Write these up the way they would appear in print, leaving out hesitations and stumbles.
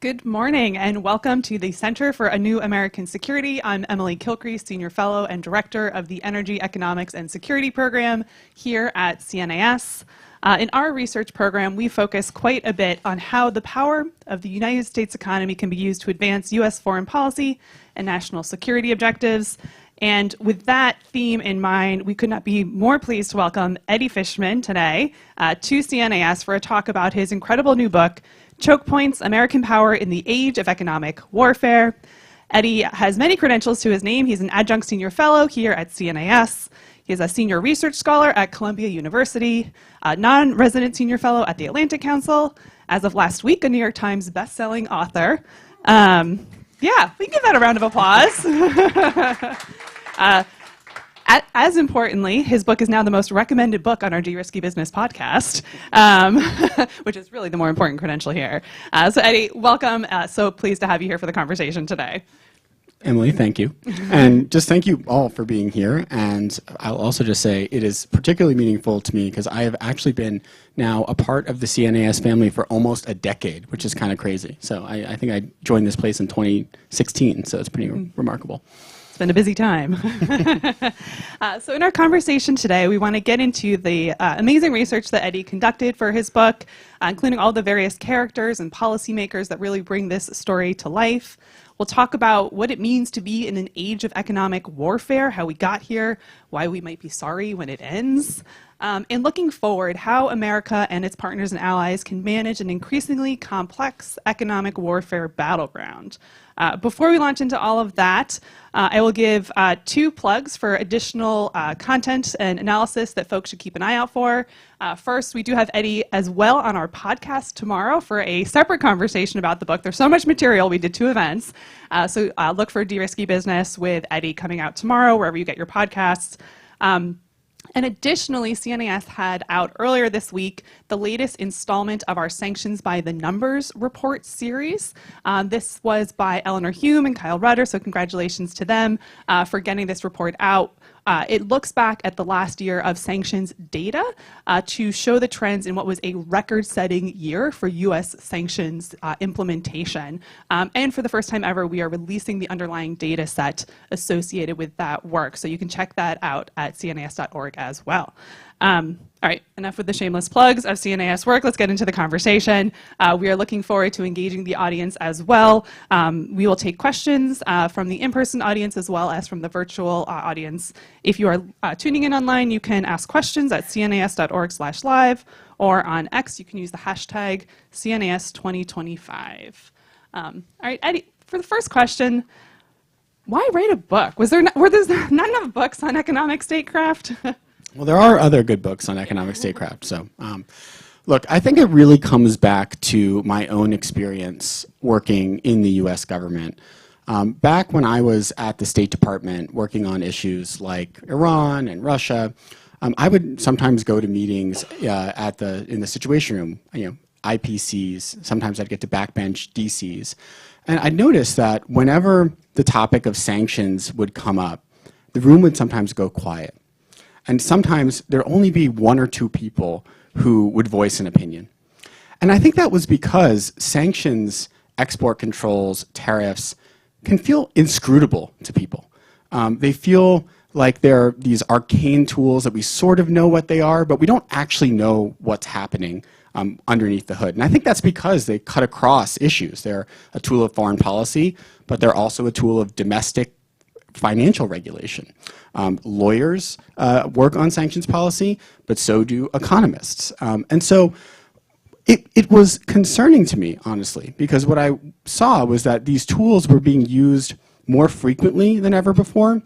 Good morning and welcome to the Center for a New American Security. I'm Emily Kilcrease, Senior Fellow and Director of the Energy, Economics, and Security Program here at CNAS. In our research program, we focus quite a bit on how the power of the United States economy can be used to advance U.S. foreign policy and national security objectives. And with that theme in mind, we could not be more pleased to welcome Eddie Fishman today to CNAS for a talk about his incredible new book, CHOKEPOINTS, American Power in the Age of Economic Warfare. Eddie has many credentials to his name. He's an adjunct senior fellow here at CNAS. He is a senior research scholar at Columbia University, a non-resident senior fellow at the Atlantic Council, as of last week, a New York Times best-selling author. Yeah, we can give that a round of applause. As importantly, his book is now the most recommended book on our De-Risky Business podcast, which is really the more important credential here. So Eddie, welcome. So pleased to have you here for the conversation today. Emily, thank you. And just thank you all for being here. And I'll also just say it is particularly meaningful to me because I have actually been now a part of the CNAS family for almost a decade, which is kind of crazy. So I think I joined this place in 2016, so it's pretty remarkable. It's been a busy time. So in our conversation today, we want to get into the amazing research that Eddie conducted for his book, including all the various characters and policymakers that really bring this story to life. We'll talk about what it means to be in an age of economic warfare, how we got here, why we might be sorry when it ends, and looking forward, how America and its partners and allies can manage an increasingly complex economic warfare battleground. Before we launch into all of that, I will give 2 plugs for additional content and analysis that folks should keep an eye out for. First, we do have Eddie as well on our podcast tomorrow for a separate conversation about the book. There's so much material. We did 2 events. So look for De-Risky Business with Eddie coming out tomorrow, wherever you get your podcasts. And additionally, CNAS had out earlier this week the latest installment of our Sanctions by the Numbers report series. This was by Eleanor Hume and Kyle Rudder, so congratulations to them for getting this report out. It looks back at the last year of sanctions data to show the trends in what was a record-setting year for U.S. sanctions implementation. And for the first time ever, we are releasing the underlying data set associated with that work. So you can check that out at cnas.org as well. All right, enough with the shameless plugs of CNAS work. Let's get into the conversation. We are looking forward to engaging the audience as well. We will take questions from the in-person audience as well as from the virtual audience. If you are tuning in online, you can ask questions at cnas.org/live, or on X, you can use the hashtag CNAS2025. All right, Eddie, for the first question, why write a book? Were there not enough books on economic statecraft? Well, there are other good books on economic statecraft. So, look, I think it really comes back to my own experience working in the U.S. government. Back when I was at the State Department working on issues like Iran and Russia, I would sometimes go to meetings in the Situation Room, IPCs. Sometimes I'd get to backbench DCs. And I'd notice that whenever the topic of sanctions would come up, the room would sometimes go quiet. And sometimes there'd only be 1 or 2 people who would voice an opinion. And I think that was because sanctions, export controls, tariffs can feel inscrutable to people. They feel like they're these arcane tools that we sort of know what they are, but we don't actually know what's happening underneath the hood. And I think that's because they cut across issues. They're a tool of foreign policy, but they're also a tool of domestic financial regulation. Lawyers work on sanctions policy, but so do economists. And so it was concerning to me, honestly, because what I saw was that these tools were being used more frequently than ever before,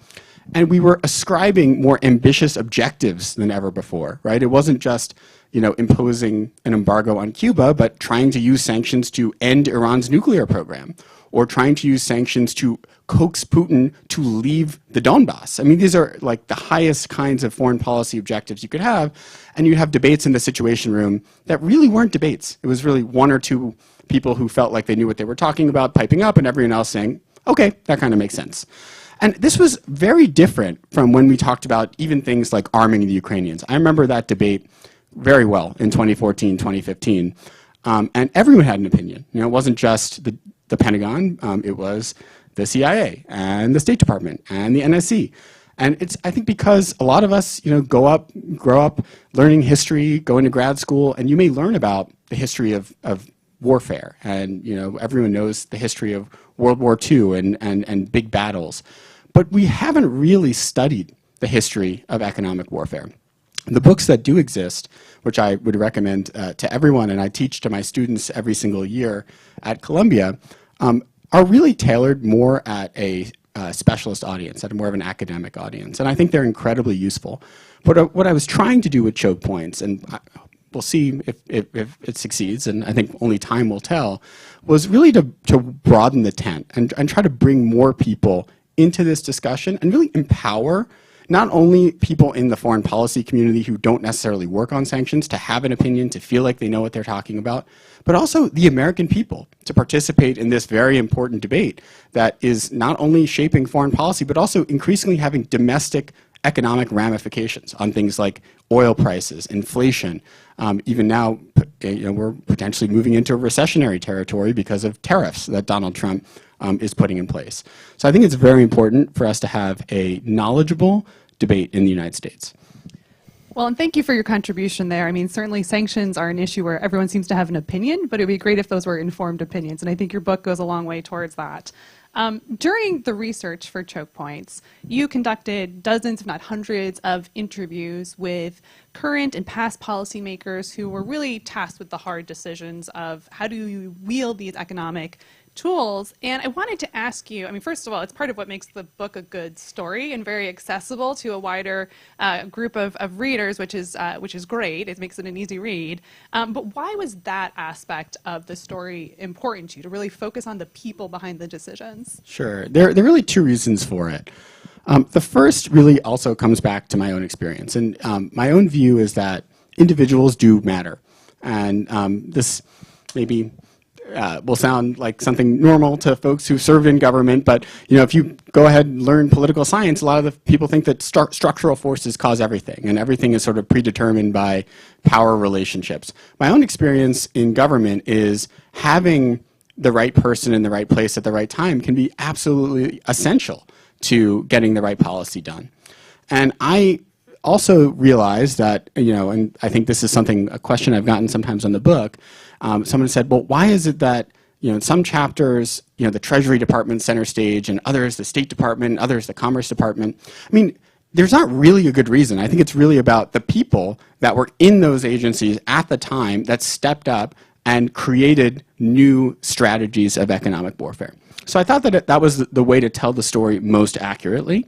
and we were ascribing more ambitious objectives than ever before, right? It wasn't just imposing an embargo on Cuba, but trying to use sanctions to end Iran's nuclear program, or trying to use sanctions to coax Putin to leave the Donbass. I mean, these are like the highest kinds of foreign policy objectives you could have, and you'd have debates in the Situation Room that really weren't debates. It was really 1 or 2 people who felt like they knew what they were talking about, piping up, and everyone else saying, okay, that kind of makes sense. And this was very different from when we talked about even things like arming the Ukrainians. I remember that debate very well in 2014, 2015. and everyone had an opinion. You know, it wasn't just the Pentagon, it was the CIA and the State Department and the NSC. And it's, I think, because a lot of us, you know, grow up learning history, going to grad school, and you may learn about the history of warfare. And, you know, everyone knows the history of World War II and big battles. But we haven't really studied the history of economic warfare. The books that do exist, which I would recommend to everyone, and I teach to my students every single year at Columbia, are really tailored more at a specialist audience, at more of an academic audience. And I think they're incredibly useful. But what I was trying to do with choke points, and we'll see if it succeeds, and I think only time will tell, was really to broaden the tent and try to bring more people into this discussion and really empower not only people in the foreign policy community who don't necessarily work on sanctions to have an opinion, to feel like they know what they're talking about, but also the American people to participate in this very important debate that is not only shaping foreign policy, but also increasingly having domestic economic ramifications on things like oil prices, inflation. Even now, you know, we're potentially moving into a recessionary territory because of tariffs that Donald Trump is putting in place. So I think it's very important for us to have a knowledgeable debate in the United States. Well, and thank you for your contribution there. I mean, certainly sanctions are an issue where everyone seems to have an opinion, but it would be great if those were informed opinions, and I think your book goes a long way towards that. During the research for Choke Points, you conducted dozens, if not hundreds, of interviews with current and past policymakers who were really tasked with the hard decisions of how do you wield these economic tools. And I wanted to ask you, I mean, first of all, it's part of what makes the book a good story and very accessible to a wider group of readers, which is great. It makes it an easy read. But why was that aspect of the story important to you, to really focus on the people behind the decisions? Sure. There are really two reasons for it. The first really also comes back to my own experience. And my own view is that individuals do matter. And this maybe will sound like something normal to folks who served in government, but you know, if you go ahead and learn political science, a lot of the people think that structural forces cause everything, and everything is sort of predetermined by power relationships. My own experience in government is having the right person in the right place at the right time can be absolutely essential to getting the right policy done. And I also realized that, you know, and I think this is a question I've gotten sometimes on the book. Someone said, well, why is it that, you know, in some chapters, you know, the Treasury Department center stage, and others the State Department, others the Commerce Department? I mean, there's not really a good reason. I think it's really about the people that were in those agencies at the time that stepped up and created new strategies of economic warfare. So I thought that that was the way to tell the story most accurately.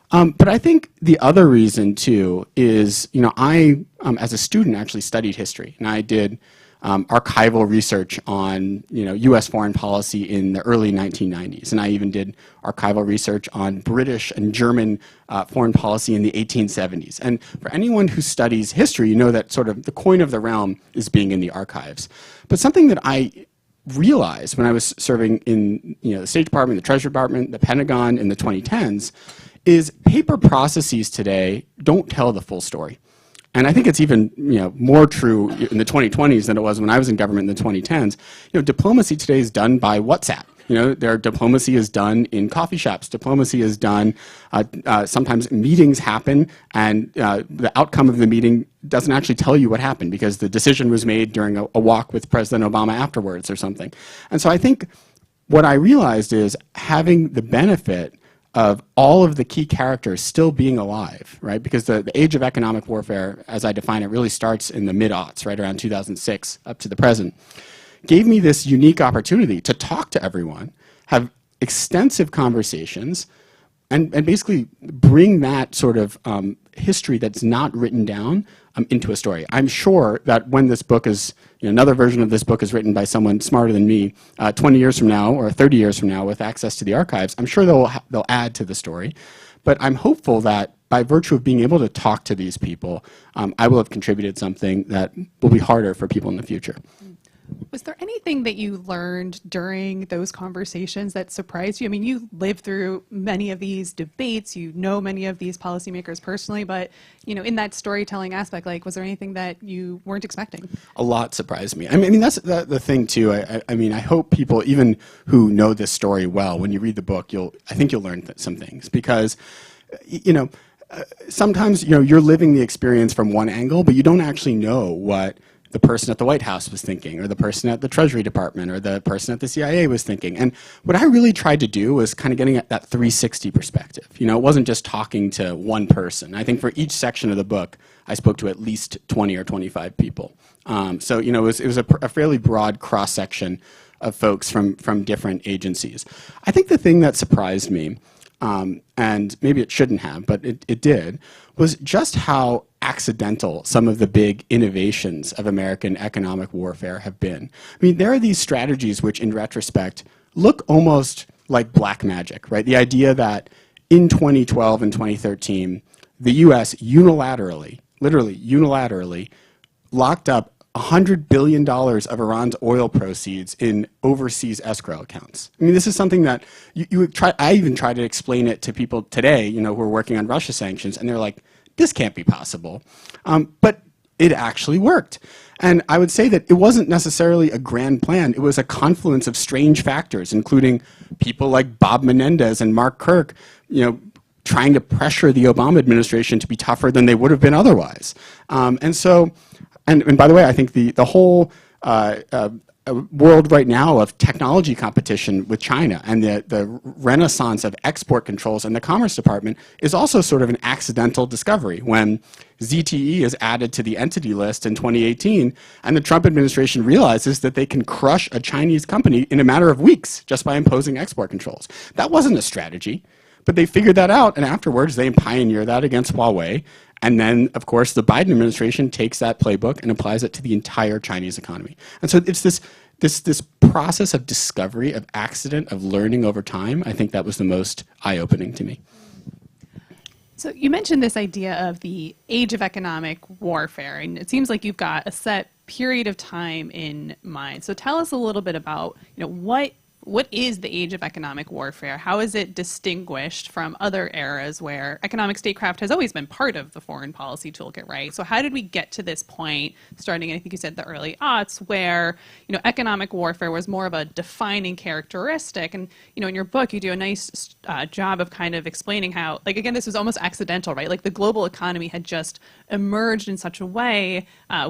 But I think the other reason, too, is, you know, I, as a student, actually studied history, and I did archival research on, you know, U.S. foreign policy in the early 1990s, and I even did archival research on British and German foreign policy in the 1870s. And for anyone who studies history, you know that sort of the coin of the realm is being in the archives. But something that I realized when I was serving in, you know, the State Department, the Treasury Department, the Pentagon in the 2010s, is paper processes today don't tell the full story. And I think it's even, you know, more true in the 2020s than it was when I was in government in the 2010s. You know, diplomacy today is done by WhatsApp. You know, their diplomacy is done in coffee shops. Diplomacy is done, sometimes meetings happen, and the outcome of the meeting doesn't actually tell you what happened because the decision was made during a walk with President Obama afterwards or something. And so I think what I realized is having the benefit of all of the key characters still being alive, right? Because the age of economic warfare, as I define it, really starts in the mid-aughts, right around 2006 up to the present, gave me this unique opportunity to talk to everyone, have extensive conversations, and basically bring that sort of history that's not written down into a story. I'm sure that when this book is, you know, another version of this book is written by someone smarter than me 20 years from now or 30 years from now with access to the archives, I'm sure they'll add to the story. But I'm hopeful that by virtue of being able to talk to these people, I will have contributed something that will be harder for people in the future. Was there anything that you learned during those conversations that surprised you? I mean, you lived through many of these debates, you know many of these policymakers personally, but in that storytelling aspect, like, was there anything that you weren't expecting? A lot surprised me. I mean, that's the thing too. I mean, I hope people, even who know this story well, when you read the book, I think you'll learn some things, because sometimes you're living the experience from one angle, but you don't actually know what the person at the White House was thinking, or the person at the Treasury Department, or the person at the CIA was thinking. And what I really tried to do was kind of getting at that 360 perspective. It wasn't just talking to one person. I think for each section of the book, I spoke to at least 20 or 25 people. So it was a fairly broad cross-section of folks from different agencies. I think the thing that surprised me, and maybe it shouldn't have, but it did, was just how accidental some of the big innovations of American economic warfare have been. I mean, there are these strategies which, in retrospect, look almost like black magic, right? The idea that in 2012 and 2013, the U.S. unilaterally, literally unilaterally, locked up $100 billion of Iran's oil proceeds in overseas escrow accounts. I mean, this is something that I even try to explain it to people today, who are working on Russia sanctions, and they're like, this can't be possible. But it actually worked. And I would say that it wasn't necessarily a grand plan. It was a confluence of strange factors, including people like Bob Menendez and Mark Kirk, trying to pressure the Obama administration to be tougher than they would have been otherwise. And by the way, I think the whole world right now of technology competition with China and the renaissance of export controls in the Commerce Department is also sort of an accidental discovery when ZTE is added to the entity list in 2018, and the Trump administration realizes that they can crush a Chinese company in a matter of weeks just by imposing export controls. That wasn't a strategy, but they figured that out, and afterwards they pioneer that against Huawei. And then, of course, the Biden administration takes that playbook and applies it to the entire Chinese economy. And so it's this process of discovery, of accident, of learning over time. I think that was the most eye-opening to me. So you mentioned this idea of the age of economic warfare, and it seems like you've got a set period of time in mind. So tell us a little bit about, what is the age of economic warfare? How is it distinguished from other eras where economic statecraft has always been part of the foreign policy toolkit, right? So how did we get to this point, starting, I think you said, the early aughts, where economic warfare was more of a defining characteristic? And in your book, you do a nice job of kind of explaining how, like, again, this was almost accidental, right? Like the global economy had just emerged in such a way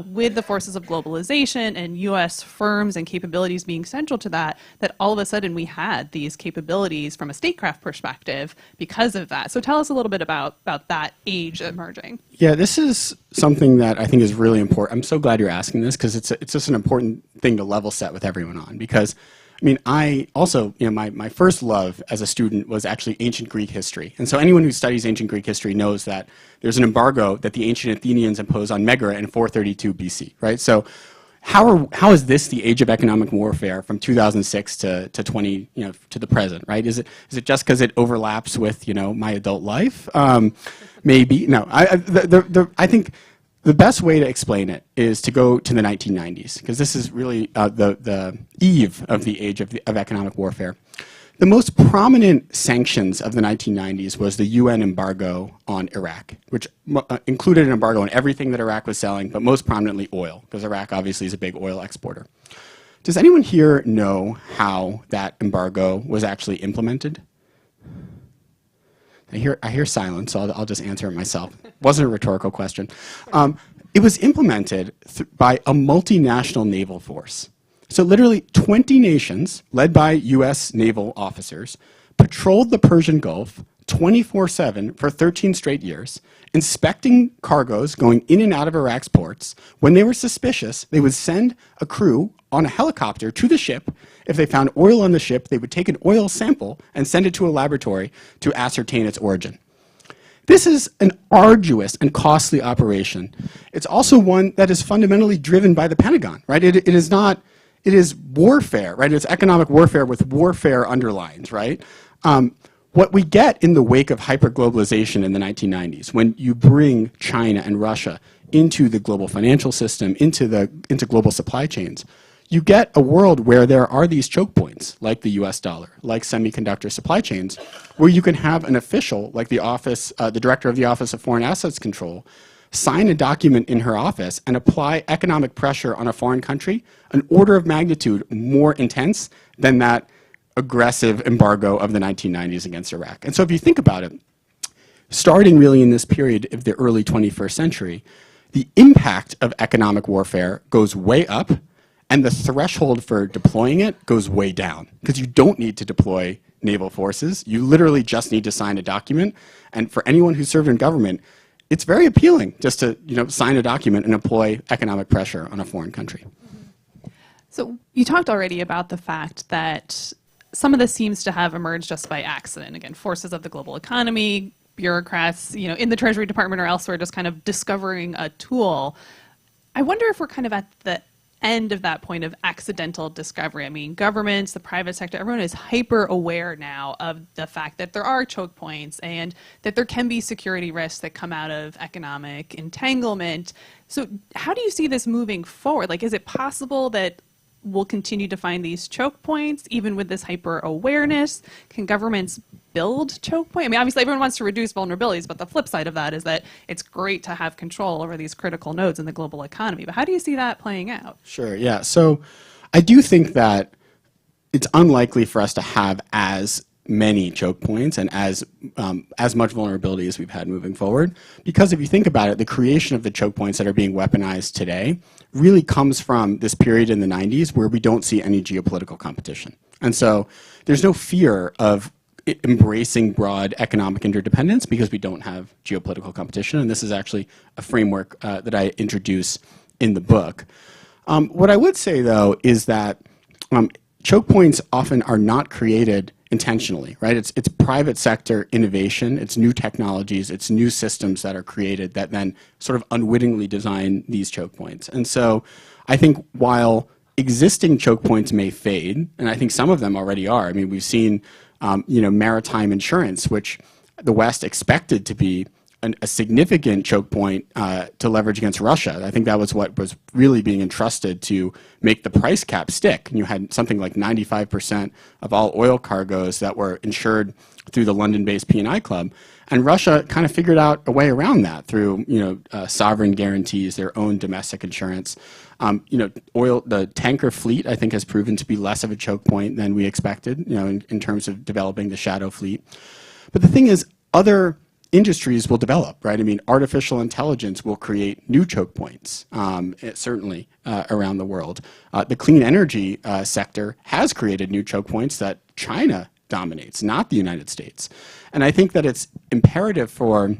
with the forces of globalization and U.S. firms and capabilities being central to that, that all of a sudden we had these capabilities from a statecraft perspective because of that. So tell us a little bit about that age emerging. Yeah, this is something that I think is really important. I'm so glad you're asking this, because it's just an important thing to level set with everyone on. Because, I mean, I also, my first love as a student was actually ancient Greek history. And so anyone who studies ancient Greek history knows that there's an embargo that the ancient Athenians imposed on Megara in 432 BC, right? So how is this the age of economic warfare from 2006 to 20, to the present, right? Is it just because it overlaps with, my adult life? Maybe. No. I think the best way to explain it is to go to the 1990s, because this is really the eve of the age of economic warfare. The most prominent sanctions of the 1990s was the UN embargo on Iraq, which included an embargo on everything that Iraq was selling, but most prominently oil, because Iraq obviously is a big oil exporter. Does anyone here know how that embargo was actually implemented? I hear silence, so I'll just answer it myself. Wasn't a rhetorical question. It was implemented by a multinational naval force. So literally 20 nations, led by US naval officers, patrolled the Persian Gulf 24/7 for 13 straight years, inspecting cargoes going in and out of Iraq's ports. When they were suspicious, they would send a crew on a helicopter to the ship. If they found oil on the ship, they would take an oil sample and send it to a laboratory to ascertain its origin. This is an arduous and costly operation. It's also one that is fundamentally driven by the Pentagon, right? It is warfare, right? It's economic warfare with warfare underlined, right? What we get in the wake of hyperglobalization in the 1990s, when you bring China and Russia into the global financial system, into global supply chains, you get a world where there are these choke points, like the US dollar, like semiconductor supply chains, where you can have an official, like the director of the Office of Foreign Assets Control, sign a document in her office and apply economic pressure on a foreign country, an order of magnitude more intense than that aggressive embargo of the 1990s against Iraq. And so if you think about it, starting really in this period of the early 21st century, the impact of economic warfare goes way up, and the threshold for deploying it goes way down, because you don't need to deploy naval forces. You literally just need to sign a document. And for anyone who served in government, it's very appealing just to sign a document and employ economic pressure on a foreign country. So you talked already about the fact that some of this seems to have emerged just by accident. Again, forces of the global economy, bureaucrats, in the Treasury Department or elsewhere, just kind of discovering a tool. I wonder if we're kind of at the end of that point of accidental discovery. I mean, governments, the private sector, everyone is hyper aware now of the fact that there are choke points and that there can be security risks that come out of economic entanglement. So how do you see this moving forward? Like, is it possible that we'll continue to find these choke points even with this hyper awareness? Can governments build choke points? I mean, obviously everyone wants to reduce vulnerabilities, but the flip side of that is that it's great to have control over these critical nodes in the global economy. But how do you see that playing out? Sure, yeah. So I do think that it's unlikely for us to have as many choke points and as much vulnerability as we've had moving forward. Because if you think about it, the creation of the choke points that are being weaponized today really comes from this period in the 90s where we don't see any geopolitical competition. And so there's no fear of embracing broad economic interdependence because we don't have geopolitical competition. And this is actually a framework that I introduce in the book. What I would say, though, is that choke points often are not created intentionally, right? It's private sector innovation, it's new technologies, it's new systems that are created that then sort of unwittingly design these choke points. And so I think while existing choke points may fade, and I think some of them already are. I mean, we've seen, maritime insurance, which the West expected to be a significant choke point to leverage against Russia. I think that was what was really being entrusted to make the price cap stick. And you had something like 95% of all oil cargoes that were insured through the London-based P&I Club. And Russia kind of figured out a way around that through sovereign guarantees, their own domestic insurance. The tanker fleet, I think, has proven to be less of a choke point than we expected, in terms of developing the shadow fleet. But the thing is, other industries will develop, right? I mean, artificial intelligence will create new choke points, certainly around the world. The clean energy sector has created new choke points that China dominates, not the United States. And I think that it's imperative for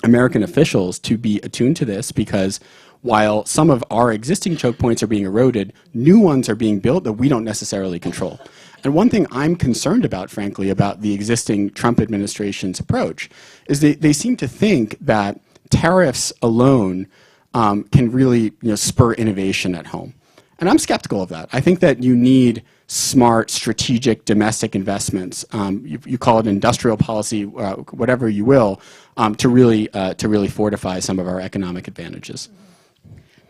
American officials to be attuned to this, because while some of our existing choke points are being eroded, new ones are being built that we don't necessarily control. And one thing I'm concerned about, frankly, about the existing Trump administration's approach is they seem to think that tariffs alone can really spur innovation at home. And I'm skeptical of that. I think that you need smart, strategic, domestic investments. You call it industrial policy, whatever you will, to really fortify some of our economic advantages.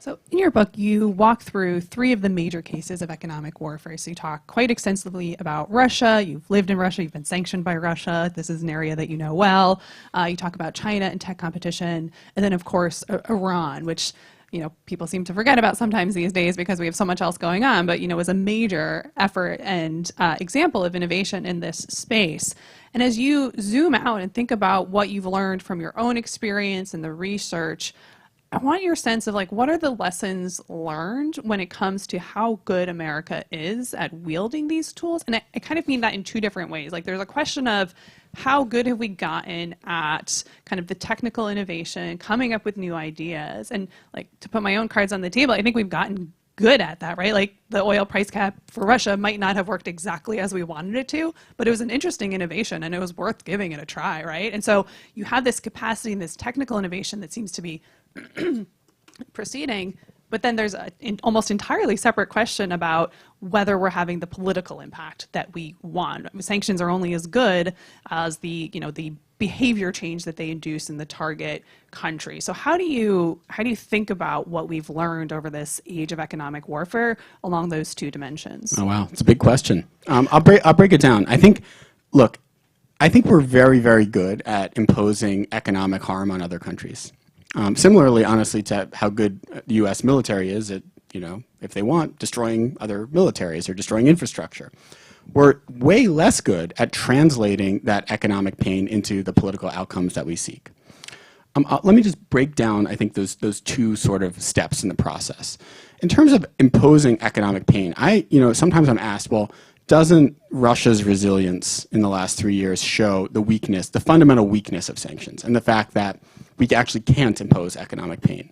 So in your book, you walk through 3 of the major cases of economic warfare. So you talk quite extensively about Russia. You've lived in Russia. You've been sanctioned by Russia. This is an area that you know well. You talk about China and tech competition. And then, of course, Iran, which people seem to forget about sometimes these days because we have so much else going on, but, was a major effort and example of innovation in this space. And as you zoom out and think about what you've learned from your own experience and the research, I want your sense of what are the lessons learned when it comes to how good America is at wielding these tools? And I kind of mean that in 2 different ways. There's a question of how good have we gotten at kind of the technical innovation, coming up with new ideas, and to put my own cards on the table, I think we've gotten good at that, right? The oil price cap for Russia might not have worked exactly as we wanted it to, but it was an interesting innovation and it was worth giving it a try, right? And so you have this capacity and this technical innovation that seems to be proceeding, but then there's an almost entirely separate question about whether we're having the political impact that we want. Sanctions are only as good as the behavior change that they induce in the target country. So how do you think about what we've learned over this age of economic warfare along those two dimensions? Oh wow, it's a big question. I'll break it down. I think we're very, very good at imposing economic harm on other countries. Similarly, honestly, to how good the U.S. military is at, if they want, destroying other militaries or destroying infrastructure. We're way less good at translating that economic pain into the political outcomes that we seek. Let me just break down, I think, those two sort of steps in the process. In terms of imposing economic pain, sometimes I'm asked, well, doesn't Russia's resilience in the last 3 years show the fundamental weakness of sanctions and the fact that we actually can't impose economic pain?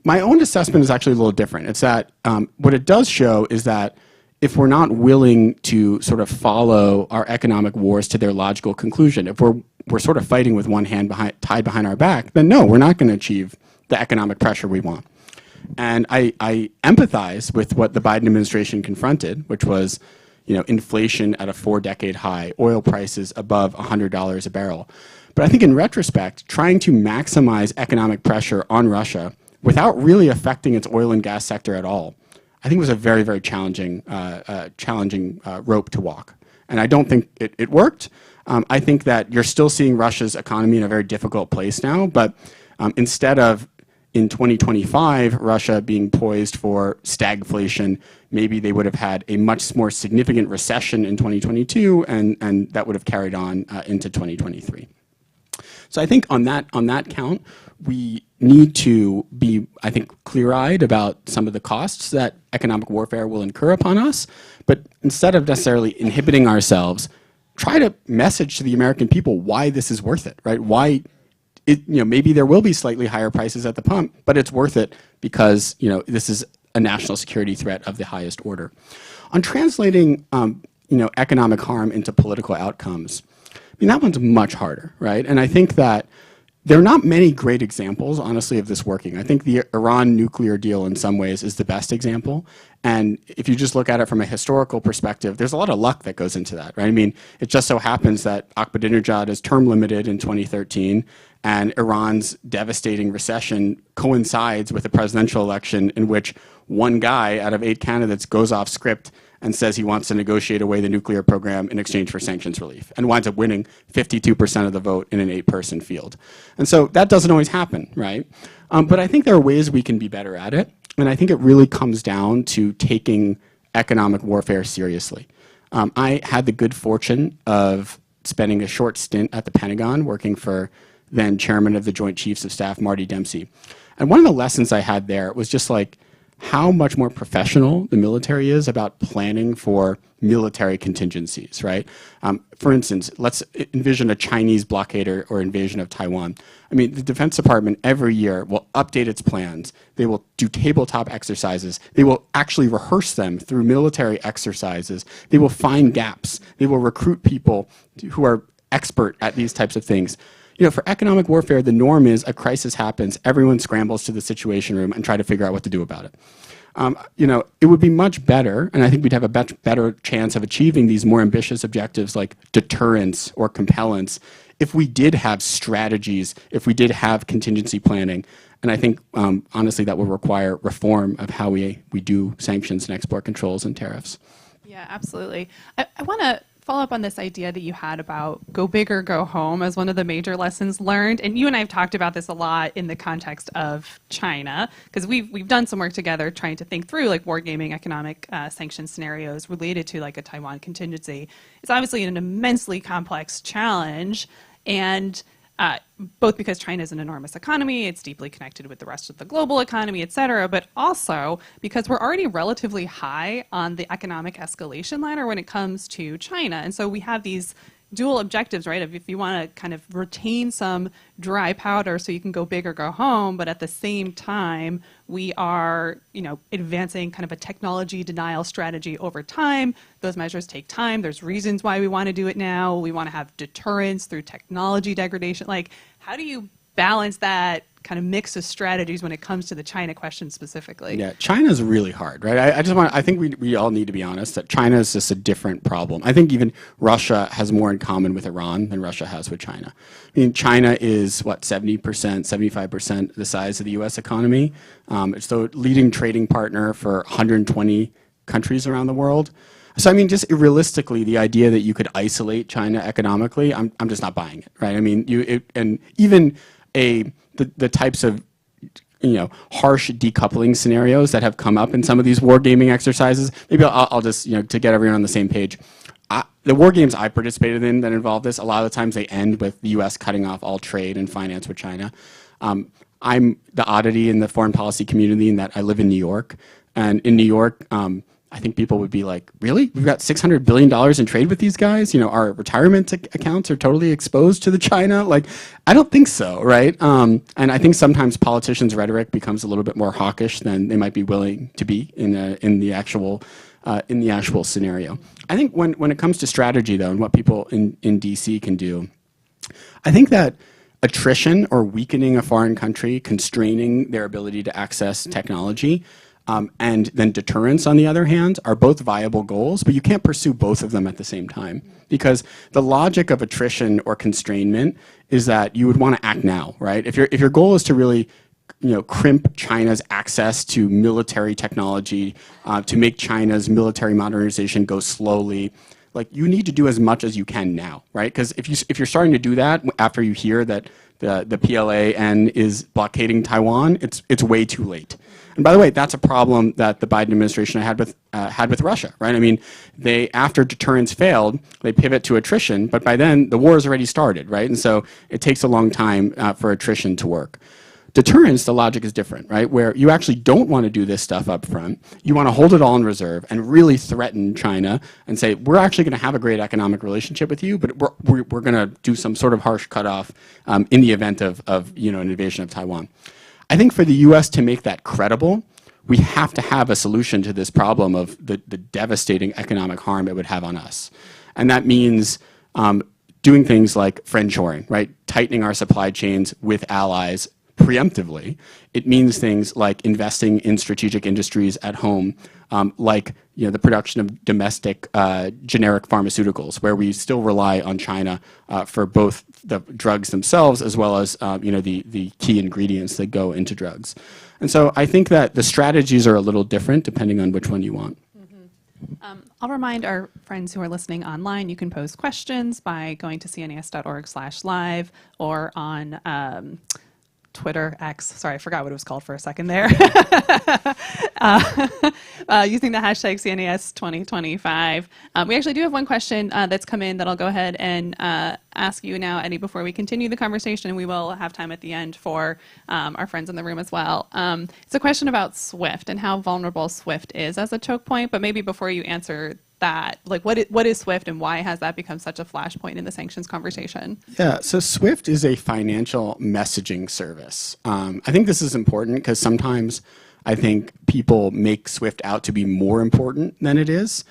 My own assessment is actually a little different. It's that what it does show is that if we're not willing to sort of follow our economic wars to their logical conclusion, if we're sort of fighting with one hand tied behind our back, then no, we're not going to achieve the economic pressure we want. And I empathize with what the Biden administration confronted, which was inflation at a 4-decade high, oil prices above $100 a barrel. But I think in retrospect, trying to maximize economic pressure on Russia without really affecting its oil and gas sector at all, I think it was a very, very challenging rope to walk. And I don't think it worked. I think that you're still seeing Russia's economy in a very difficult place now, but instead of in 2025, Russia being poised for stagflation, maybe they would have had a much more significant recession in 2022, and that would have carried on into 2023. So I think on that count, we need to be, I think, clear-eyed about some of the costs that economic warfare will incur upon us. But instead of necessarily inhibiting ourselves, try to message to the American people why this is worth it, right? Why maybe there will be slightly higher prices at the pump, but it's worth it because this is a national security threat of the highest order. On translating economic harm into political outcomes, that one's much harder, right? And I think that there are not many great examples, honestly, of this working. I think the Iran nuclear deal in some ways is the best example. And if you just look at it from a historical perspective, there's a lot of luck that goes into that, right? It just so happens that Ahmadinejad is term limited in 2013, and Iran's devastating recession coincides with a presidential election in which one guy out of 8 candidates goes off script and says he wants to negotiate away the nuclear program in exchange for sanctions relief, and winds up winning 52% of the vote in an 8-person field. And so that doesn't always happen, right? But I think there are ways we can be better at it, and I think it really comes down to taking economic warfare seriously. I had the good fortune of spending a short stint at the Pentagon working for then Chairman of the Joint Chiefs of Staff, Marty Dempsey. And one of the lessons I had there was just like how much more professional the military is about planning for military contingencies, right? For instance, let's envision a Chinese blockade or invasion of Taiwan. The Defense Department every year will update its plans. They will do tabletop exercises. They will actually rehearse them through military exercises. They will find gaps. They will recruit people who are expert at these types of things. For economic warfare, the norm is a crisis happens, everyone scrambles to the Situation Room and try to figure out what to do about it. It would be much better, and I think we'd have a better chance of achieving these more ambitious objectives like deterrence or compellence if we did have strategies, if we did have contingency planning. And I think, honestly, that will require reform of how we do sanctions and export controls and tariffs. Yeah, absolutely. I want to follow up on this idea that you had about go big or go home as one of the major lessons learned. And you and I have talked about this a lot in the context of China, because we've done some work together trying to think through like wargaming economic sanction scenarios related to like a Taiwan contingency. It's obviously an immensely complex challenge, and both because China is an enormous economy, it's deeply connected with the rest of the global economy, et cetera, but also because we're already relatively high on the economic escalation ladder when it comes to China. And so we have these dual objectives, right? If you want to kind of retain some dry powder so you can go big or go home, but at the same time, we are, advancing kind of a technology denial strategy over time. Those measures take time. There's reasons why we want to do it now. We want to have deterrence through technology degradation. Like, how do you balance that kind of mix of strategies when it comes to the China question specifically? Yeah, China's really hard, right? I think we all need to be honest that China is just a different problem. I think even Russia has more in common with Iran than Russia has with China. I mean, China is, what, 70%, 75% the size of the U.S. economy. It's the leading trading partner for 120 countries around the world. So I mean, just realistically, the idea that you could isolate China economically, I'm just not buying it, right? I mean, and even the types of harsh decoupling scenarios that have come up in some of these wargaming exercises. Maybe I'll just to get everyone on the same page. The war games I participated in that involve this, a lot of the times they end with the U.S. cutting off all trade and finance with China. I'm the oddity in the foreign policy community in that I live in New York, and in New York. I think people would be like, really? We've got $600 billion in trade with these guys? Our retirement accounts are totally exposed to the China? Like, I don't think so, right? And I think sometimes politicians' rhetoric becomes a little bit more hawkish than they might be willing to be in the actual scenario. I think when it comes to strategy, though, and what people in D.C. can do, I think that attrition or weakening a foreign country, constraining their ability to access technology, and then deterrence, on the other hand, are both viable goals, but you can't pursue both of them at the same time. Because the logic of attrition or constrainment is that you would want to act now, right? If your goal is to really crimp China's access to military technology, to make China's military modernization go slowly, like you need to do as much as you can now, right? Because if you're starting to do that after you hear that the PLAN is blockading Taiwan, it's way too late. And by the way, that's a problem that the Biden administration had with Russia, right? I mean, after deterrence failed, they pivot to attrition, but by then the war has already started, right? And so it takes a long time for attrition to work. Deterrence, the logic is different, right? Where you actually don't want to do this stuff up front. You want to hold it all in reserve and really threaten China and say, we're actually going to have a great economic relationship with you, but we're going to do some sort of harsh cutoff in the event of an invasion of Taiwan. I think for the U.S. to make that credible, we have to have a solution to this problem of the devastating economic harm it would have on us. And that means doing things like friendshoring, right? Tightening our supply chains with allies preemptively. It means things like investing in strategic industries at home, like the production of domestic generic pharmaceuticals, where we still rely on China for both the drugs themselves as well as the key ingredients that go into drugs. And so I think that the strategies are a little different depending on which one you want. I'll remind our friends who are listening online, you can pose questions by going to cnas.org/live or on Twitter, X, sorry, I forgot what it was called for a second there, using the hashtag CNAS 2025. We actually do have one question that's come in that I'll go ahead and ask you now, Eddie, before we continue the conversation. We will have time at the end for our friends in the room as well. It's a question about SWIFT and how vulnerable SWIFT is as a choke point, but maybe before you answer that, like what is SWIFT and why has that become such a flashpoint in the sanctions conversation? Yeah, so SWIFT is a financial messaging service. I think this is important because sometimes I think people make SWIFT out to be more important than it is.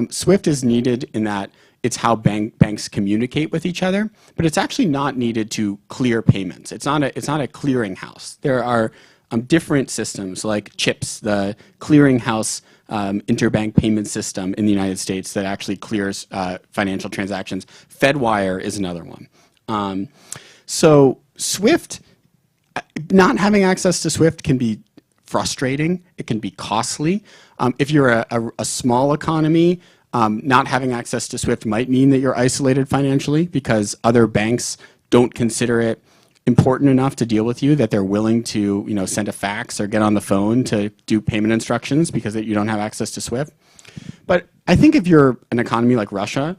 SWIFT is needed in that it's how banks communicate with each other, but it's actually not needed to clear payments. It's not a clearing house. There are different systems like CHIPS, the clearinghouse interbank payment system in the United States that actually clears financial transactions. FedWire is another one. So SWIFT, not having access to SWIFT can be frustrating. It can be costly. If you're a small economy, not having access to SWIFT might mean that you're isolated financially because other banks don't consider it important enough to deal with you that they're willing to send a fax or get on the phone to do payment instructions because you don't have access to SWIFT. But I think if you're an economy like Russia,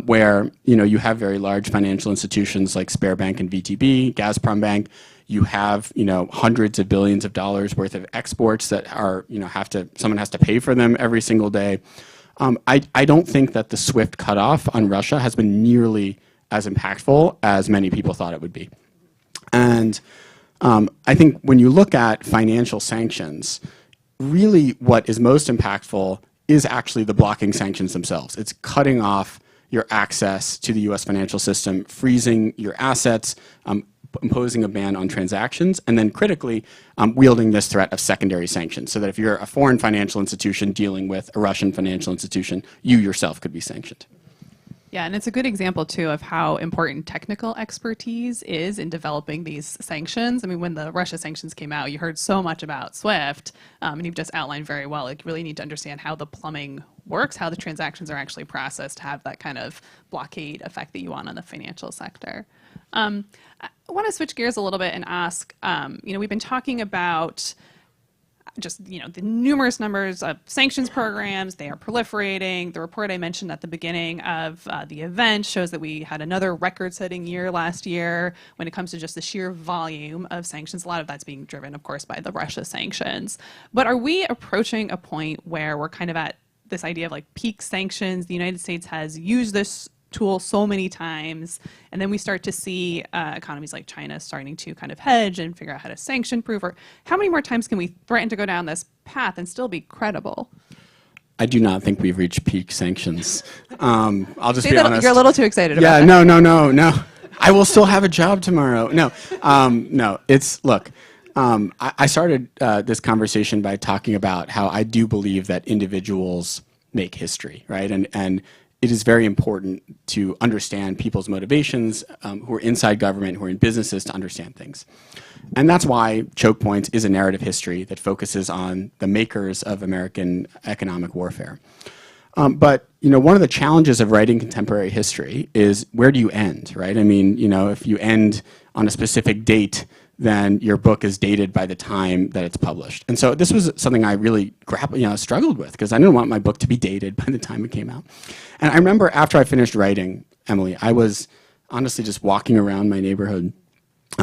where you have very large financial institutions like Sberbank and VTB, Gazprom Bank, you have hundreds of billions of dollars worth of exports that are someone has to pay for them every single day. I don't think that the SWIFT cutoff on Russia has been nearly as impactful as many people thought it would be. And I think when you look at financial sanctions, really what is most impactful is actually the blocking sanctions themselves. It's cutting off your access to the U.S. financial system, freezing your assets, imposing a ban on transactions, and then critically wielding this threat of secondary sanctions, so that if you're a foreign financial institution dealing with a Russian financial institution, you yourself could be sanctioned. Yeah, and it's a good example, too, of how important technical expertise is in developing these sanctions. I mean, when the Russia sanctions came out, you heard so much about SWIFT, and you've just outlined very well, like, you really need to understand how the plumbing works, how the transactions are actually processed to have that kind of blockade effect that you want on the financial sector. I want to switch gears a little bit and ask, we've been talking about just, the numerous numbers of sanctions programs. They are proliferating. The report I mentioned at the beginning of the event shows that we had another record-setting year last year when it comes to just the sheer volume of sanctions. A lot of that's being driven, of course, by the Russia sanctions. But are we approaching a point where we're kind of at this idea of like peak sanctions? The United States has used this tool so many times, and then we start to see economies like China starting to kind of hedge and figure out how to sanction proof. Or how many more times can we threaten to go down this path and still be credible? I do not think we've reached peak sanctions. I'll just be honest. You're a little too excited about that. Yeah, no. I will still have a job tomorrow. No. Look, I started this conversation by talking about how I do believe that individuals make history, right? And it is very important to understand people's motivations, who are inside government, who are in businesses, to understand things. And that's why Choke Points is a narrative history that focuses on the makers of American economic warfare. But one of the challenges of writing contemporary history is, where do you end, right? I mean, if you end on a specific date, then your book is dated by the time that it's published. And so this was something I really struggled with, because I didn't want my book to be dated by the time it came out. And I remember after I finished writing, Emily, I was honestly just walking around my neighborhood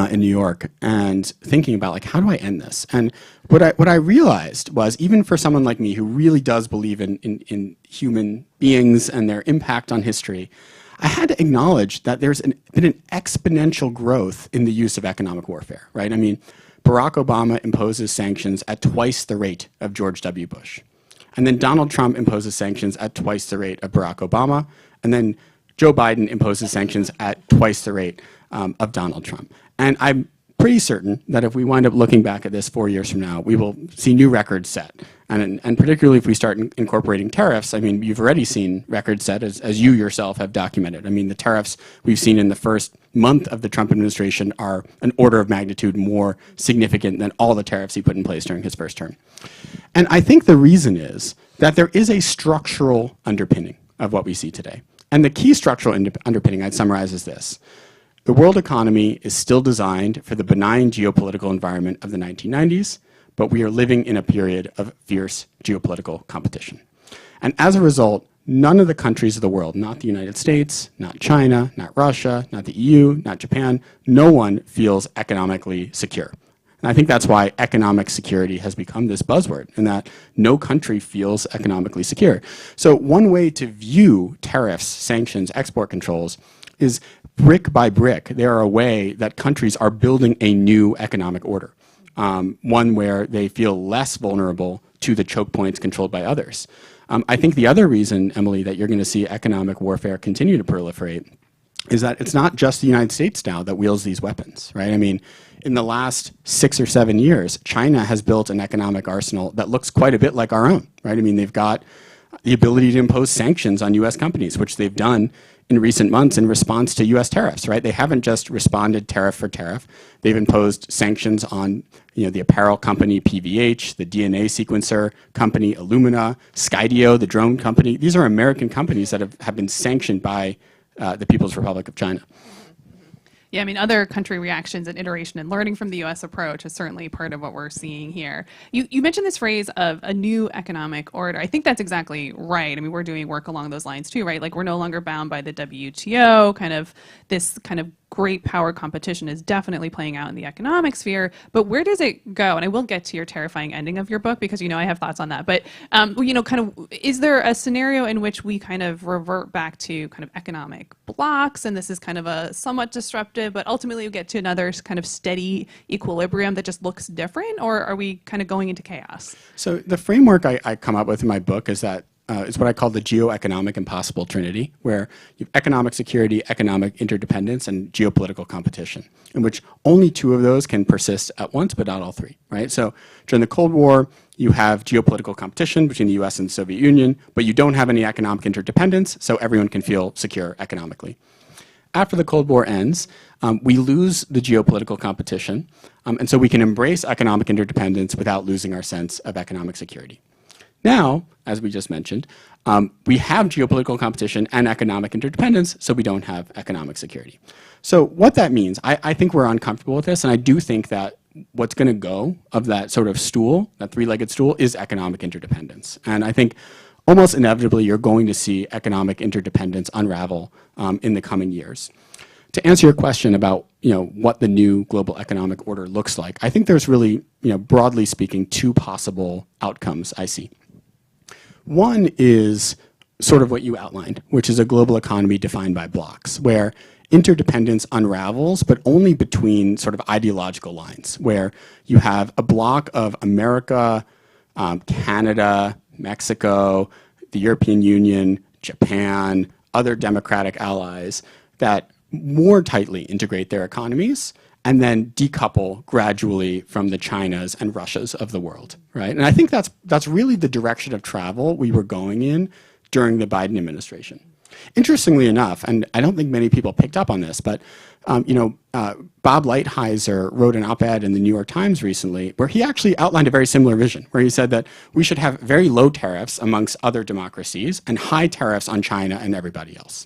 in New York and thinking about, like, how do I end this? And what I realized was, even for someone like me who really does believe in human beings and their impact on history, I had to acknowledge that there's been an exponential growth in the use of economic warfare, right? I mean, Barack Obama imposes sanctions at twice the rate of George W. Bush. And then Donald Trump imposes sanctions at twice the rate of Barack Obama. And then Joe Biden imposes sanctions at twice the rate of Donald Trump. And I'm pretty certain that if we wind up looking back at this 4 years from now, we will see new records set. And particularly if we start incorporating tariffs, I mean, you've already seen records set, as you yourself have documented. I mean, the tariffs we've seen in the first month of the Trump administration are an order of magnitude more significant than all the tariffs he put in place during his first term. And I think the reason is that there is a structural underpinning of what we see today. And the key structural underpinning I'd summarize as this: the world economy is still designed for the benign geopolitical environment of the 1990s, but we are living in a period of fierce geopolitical competition. And as a result, none of the countries of the world, not the United States, not China, not Russia, not the EU, not Japan, no one feels economically secure. And I think that's why economic security has become this buzzword, and that no country feels economically secure. So one way to view tariffs, sanctions, export controls is brick by brick. They are a way that countries are building a new economic order, one where they feel less vulnerable to the choke points controlled by others. I think the other reason, Emily, that you're going to see economic warfare continue to proliferate is that it's not just the United States now that wields these weapons, right? I mean, in the last 6 or 7 years, China has built an economic arsenal that looks quite a bit like our own, right? I mean, they've got the ability to impose sanctions on U.S. companies, which they've done in recent months in response to U.S. tariffs, right? They haven't just responded tariff for tariff. They've imposed sanctions on, the apparel company PVH, the DNA sequencer company Illumina, Skydio, the drone company. These are American companies that have been sanctioned by the People's Republic of China. Yeah, I mean, other country reactions and iteration and learning from the U.S. approach is certainly part of what we're seeing here. You mentioned this phrase of a new economic order. I think that's exactly right. I mean, we're doing work along those lines too, right? Like, we're no longer bound by the WTO. This kind of great power competition is definitely playing out in the economic sphere. But where does it go? And I will get to your terrifying ending of your book, because I have thoughts on that. But is there a scenario in which we kind of revert back to kind of economic blocks, and this is kind of a somewhat disruptive, but ultimately we get to another kind of steady equilibrium that just looks different? Or are we kind of going into chaos? So the framework I come up with in my book is that is what I call the geoeconomic impossible trinity, where you have economic security, economic interdependence, and geopolitical competition, in which only two of those can persist at once, but not all three, right? So during the Cold War, you have geopolitical competition between the US and the Soviet Union, but you don't have any economic interdependence, so everyone can feel secure economically. After the Cold War ends, we lose the geopolitical competition, and so we can embrace economic interdependence without losing our sense of economic security. Now, as we just mentioned, we have geopolitical competition and economic interdependence, so we don't have economic security. So what that means, I think we're uncomfortable with this, and I do think that what's going to go of that sort of stool, that three-legged stool, is economic interdependence. And I think almost inevitably you're going to see economic interdependence unravel in the coming years. To answer your question about what the new global economic order looks like, I think there's really, broadly speaking, two possible outcomes I see. One is sort of what you outlined, which is a global economy defined by blocks, where interdependence unravels, but only between sort of ideological lines, where you have a block of America, Canada, Mexico, the European Union, Japan, other democratic allies that more tightly integrate their economies and then decouple gradually from the Chinas and Russias of the world, right? And I think that's really the direction of travel we were going in during the Biden administration. Interestingly enough, and I don't think many people picked up on this, but Bob Lighthizer wrote an op-ed in the New York Times recently where he actually outlined a very similar vision, where he said that we should have very low tariffs amongst other democracies and high tariffs on China and everybody else.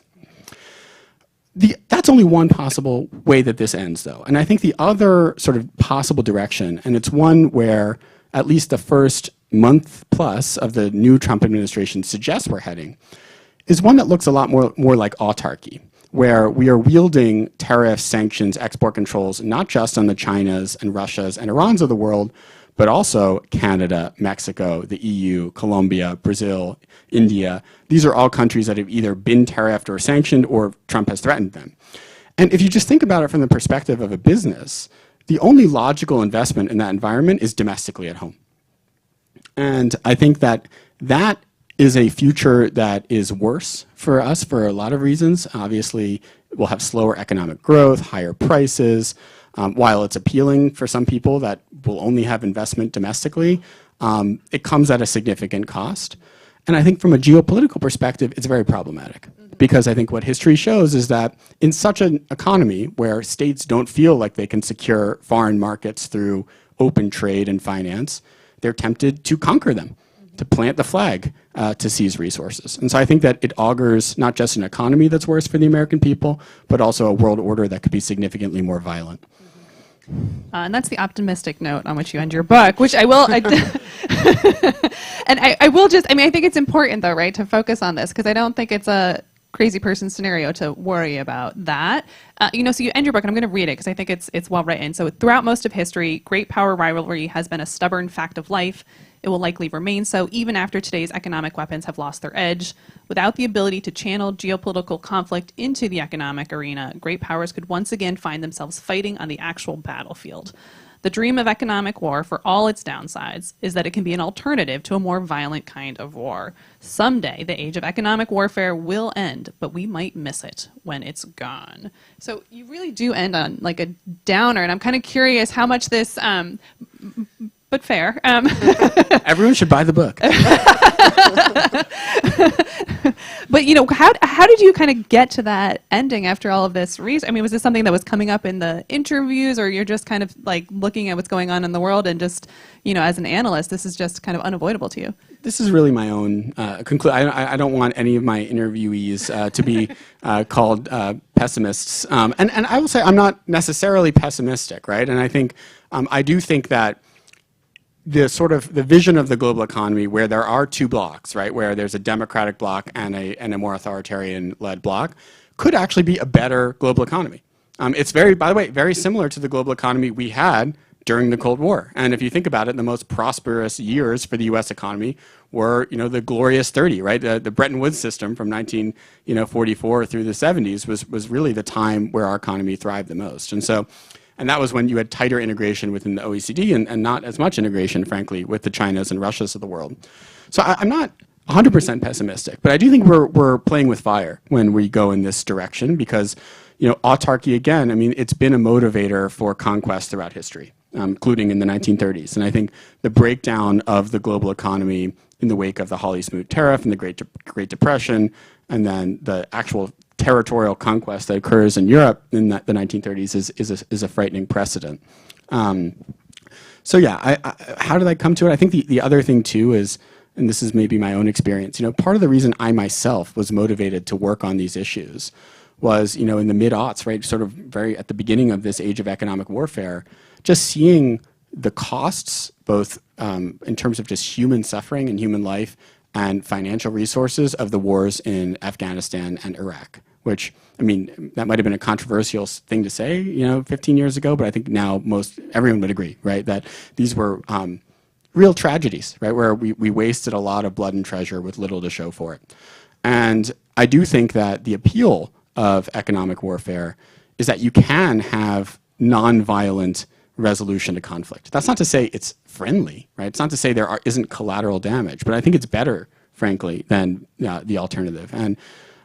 That's only one possible way that this ends, though. And I think the other sort of possible direction, and it's one where at least the first month plus of the new Trump administration suggests we're heading, is one that looks a lot more like autarky, where we are wielding tariffs, sanctions, export controls, not just on the Chinas and Russias and Irans of the world, but also Canada, Mexico, the EU, Colombia, Brazil, India. These are all countries that have either been tariffed or sanctioned, or Trump has threatened them. And if you just think about it from the perspective of a business, the only logical investment in that environment is domestically at home. And I think that that is a future that is worse for us for a lot of reasons. Obviously, we'll have slower economic growth, higher prices. While it's appealing for some people that will only have investment domestically, it comes at a significant cost. And I think from a geopolitical perspective, it's very problematic. Because I think what history shows is that in such an economy where states don't feel like they can secure foreign markets through open trade and finance, they're tempted to conquer them, to plant the flag, to seize resources. And so I think that it augurs not just an economy that's worse for the American people, but also a world order that could be significantly more violent. And that's the optimistic note on which you end your book, which I will, and I will just, I think it's important though, right, to focus on this, because I don't think it's a crazy person scenario to worry about that. So you end your book, and I'm going to read it because I think it's well written. So throughout most of history, great power rivalry has been a stubborn fact of life. It will likely remain so even after today's economic weapons have lost their edge. Without the ability to channel geopolitical conflict into the economic arena, great powers could once again find themselves fighting on the actual battlefield. The dream of economic war, for all its downsides, is that it can be an alternative to a more violent kind of war. Someday, the age of economic warfare will end, but we might miss it when it's gone. So you really do end on like a downer, and I'm kind of curious how much this, but fair. Everyone should buy the book. But how did you kind of get to that ending after all of this research? Was this something that was coming up in the interviews, or you're just kind of like looking at what's going on in the world and just, as an analyst, this is just kind of unavoidable to you? This is really my own conclusion. I don't want any of my interviewees to be called pessimists. And I will say I'm not necessarily pessimistic, right? And I think I do think that the vision of the global economy, where there are two blocks, right, where there's a democratic bloc and a more authoritarian-led bloc, could actually be a better global economy. It's by the way, very similar to the global economy we had during the Cold War. And if you think about it, the most prosperous years for the U.S. economy were, the glorious 30, right? The Bretton Woods system from 1944 through the 70s was really the time where our economy thrived the most. And that was when you had tighter integration within the OECD and not as much integration, frankly, with the Chinas and Russias of the world. So I'm 100% pessimistic, but I do think we're playing with fire when we go in this direction because, autarky again. I mean, it's been a motivator for conquest throughout history, including in the 1930s. And I think the breakdown of the global economy in the wake of the Hawley-Smoot tariff and the Great Depression, and then the actual territorial conquest that occurs in Europe in the 1930s is a frightening precedent. So yeah, how did I come to it? I think the other thing too is, and this is maybe my own experience, part of the reason I myself was motivated to work on these issues was, in the mid-aughts, right, sort of very at the beginning of this age of economic warfare, just seeing the costs, both in terms of just human suffering and human life and financial resources of the wars in Afghanistan and Iraq, which, I mean, that might have been a controversial thing to say, 15 years ago, but I think now everyone would agree, right, that these were real tragedies, right, where we wasted a lot of blood and treasure with little to show for it. And I do think that the appeal of economic warfare is that you can have nonviolent resolution to conflict. That's not to say it's friendly, right? It's not to say there isn't collateral damage, but I think it's better, frankly, than the alternative. And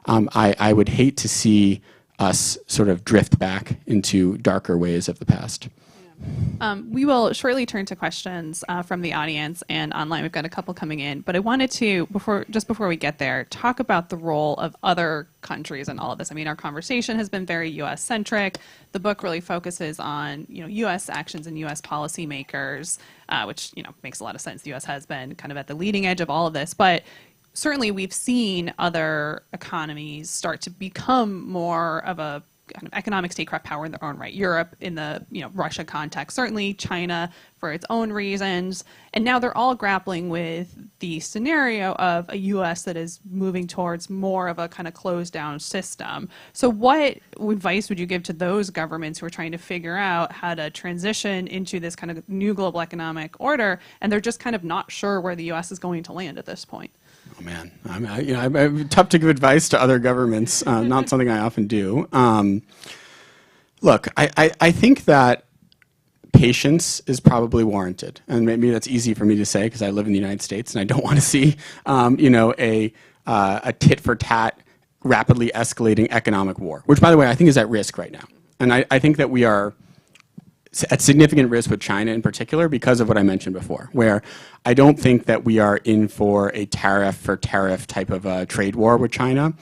I would hate to see us sort of drift back into darker ways of the past. We will shortly turn to questions from the audience and online. We've got a couple coming in, but I wanted to, before we get there, talk about the role of other countries in all of this. I mean, our conversation has been very U.S.-centric. The book really focuses on, U.S. actions and U.S. policymakers, which, makes a lot of sense. The U.S. has been kind of at the leading edge of all of this, but certainly we've seen other economies start to become more of a kind of economic statecraft power in their own right. Europe in the Russia context, certainly China for its own reasons, and now they're all grappling with the scenario of a U.S. that is moving towards more of a kind of closed down system. So what advice would you give to those governments who are trying to figure out how to transition into this kind of new global economic order, and they're just kind of not sure where the U.S. is going to land at this point? Oh man, I'm tough to give advice to other governments. Not something I often do. Look, I think that patience is probably warranted, and maybe that's easy for me to say because I live in the United States and I don't want to see, a tit for tat, rapidly escalating economic war, which, by the way, I think is at risk right now. And I think that we are at significant risk with China in particular because of what I mentioned before, where I don't think that we are in for a tariff for tariff type of a trade war with China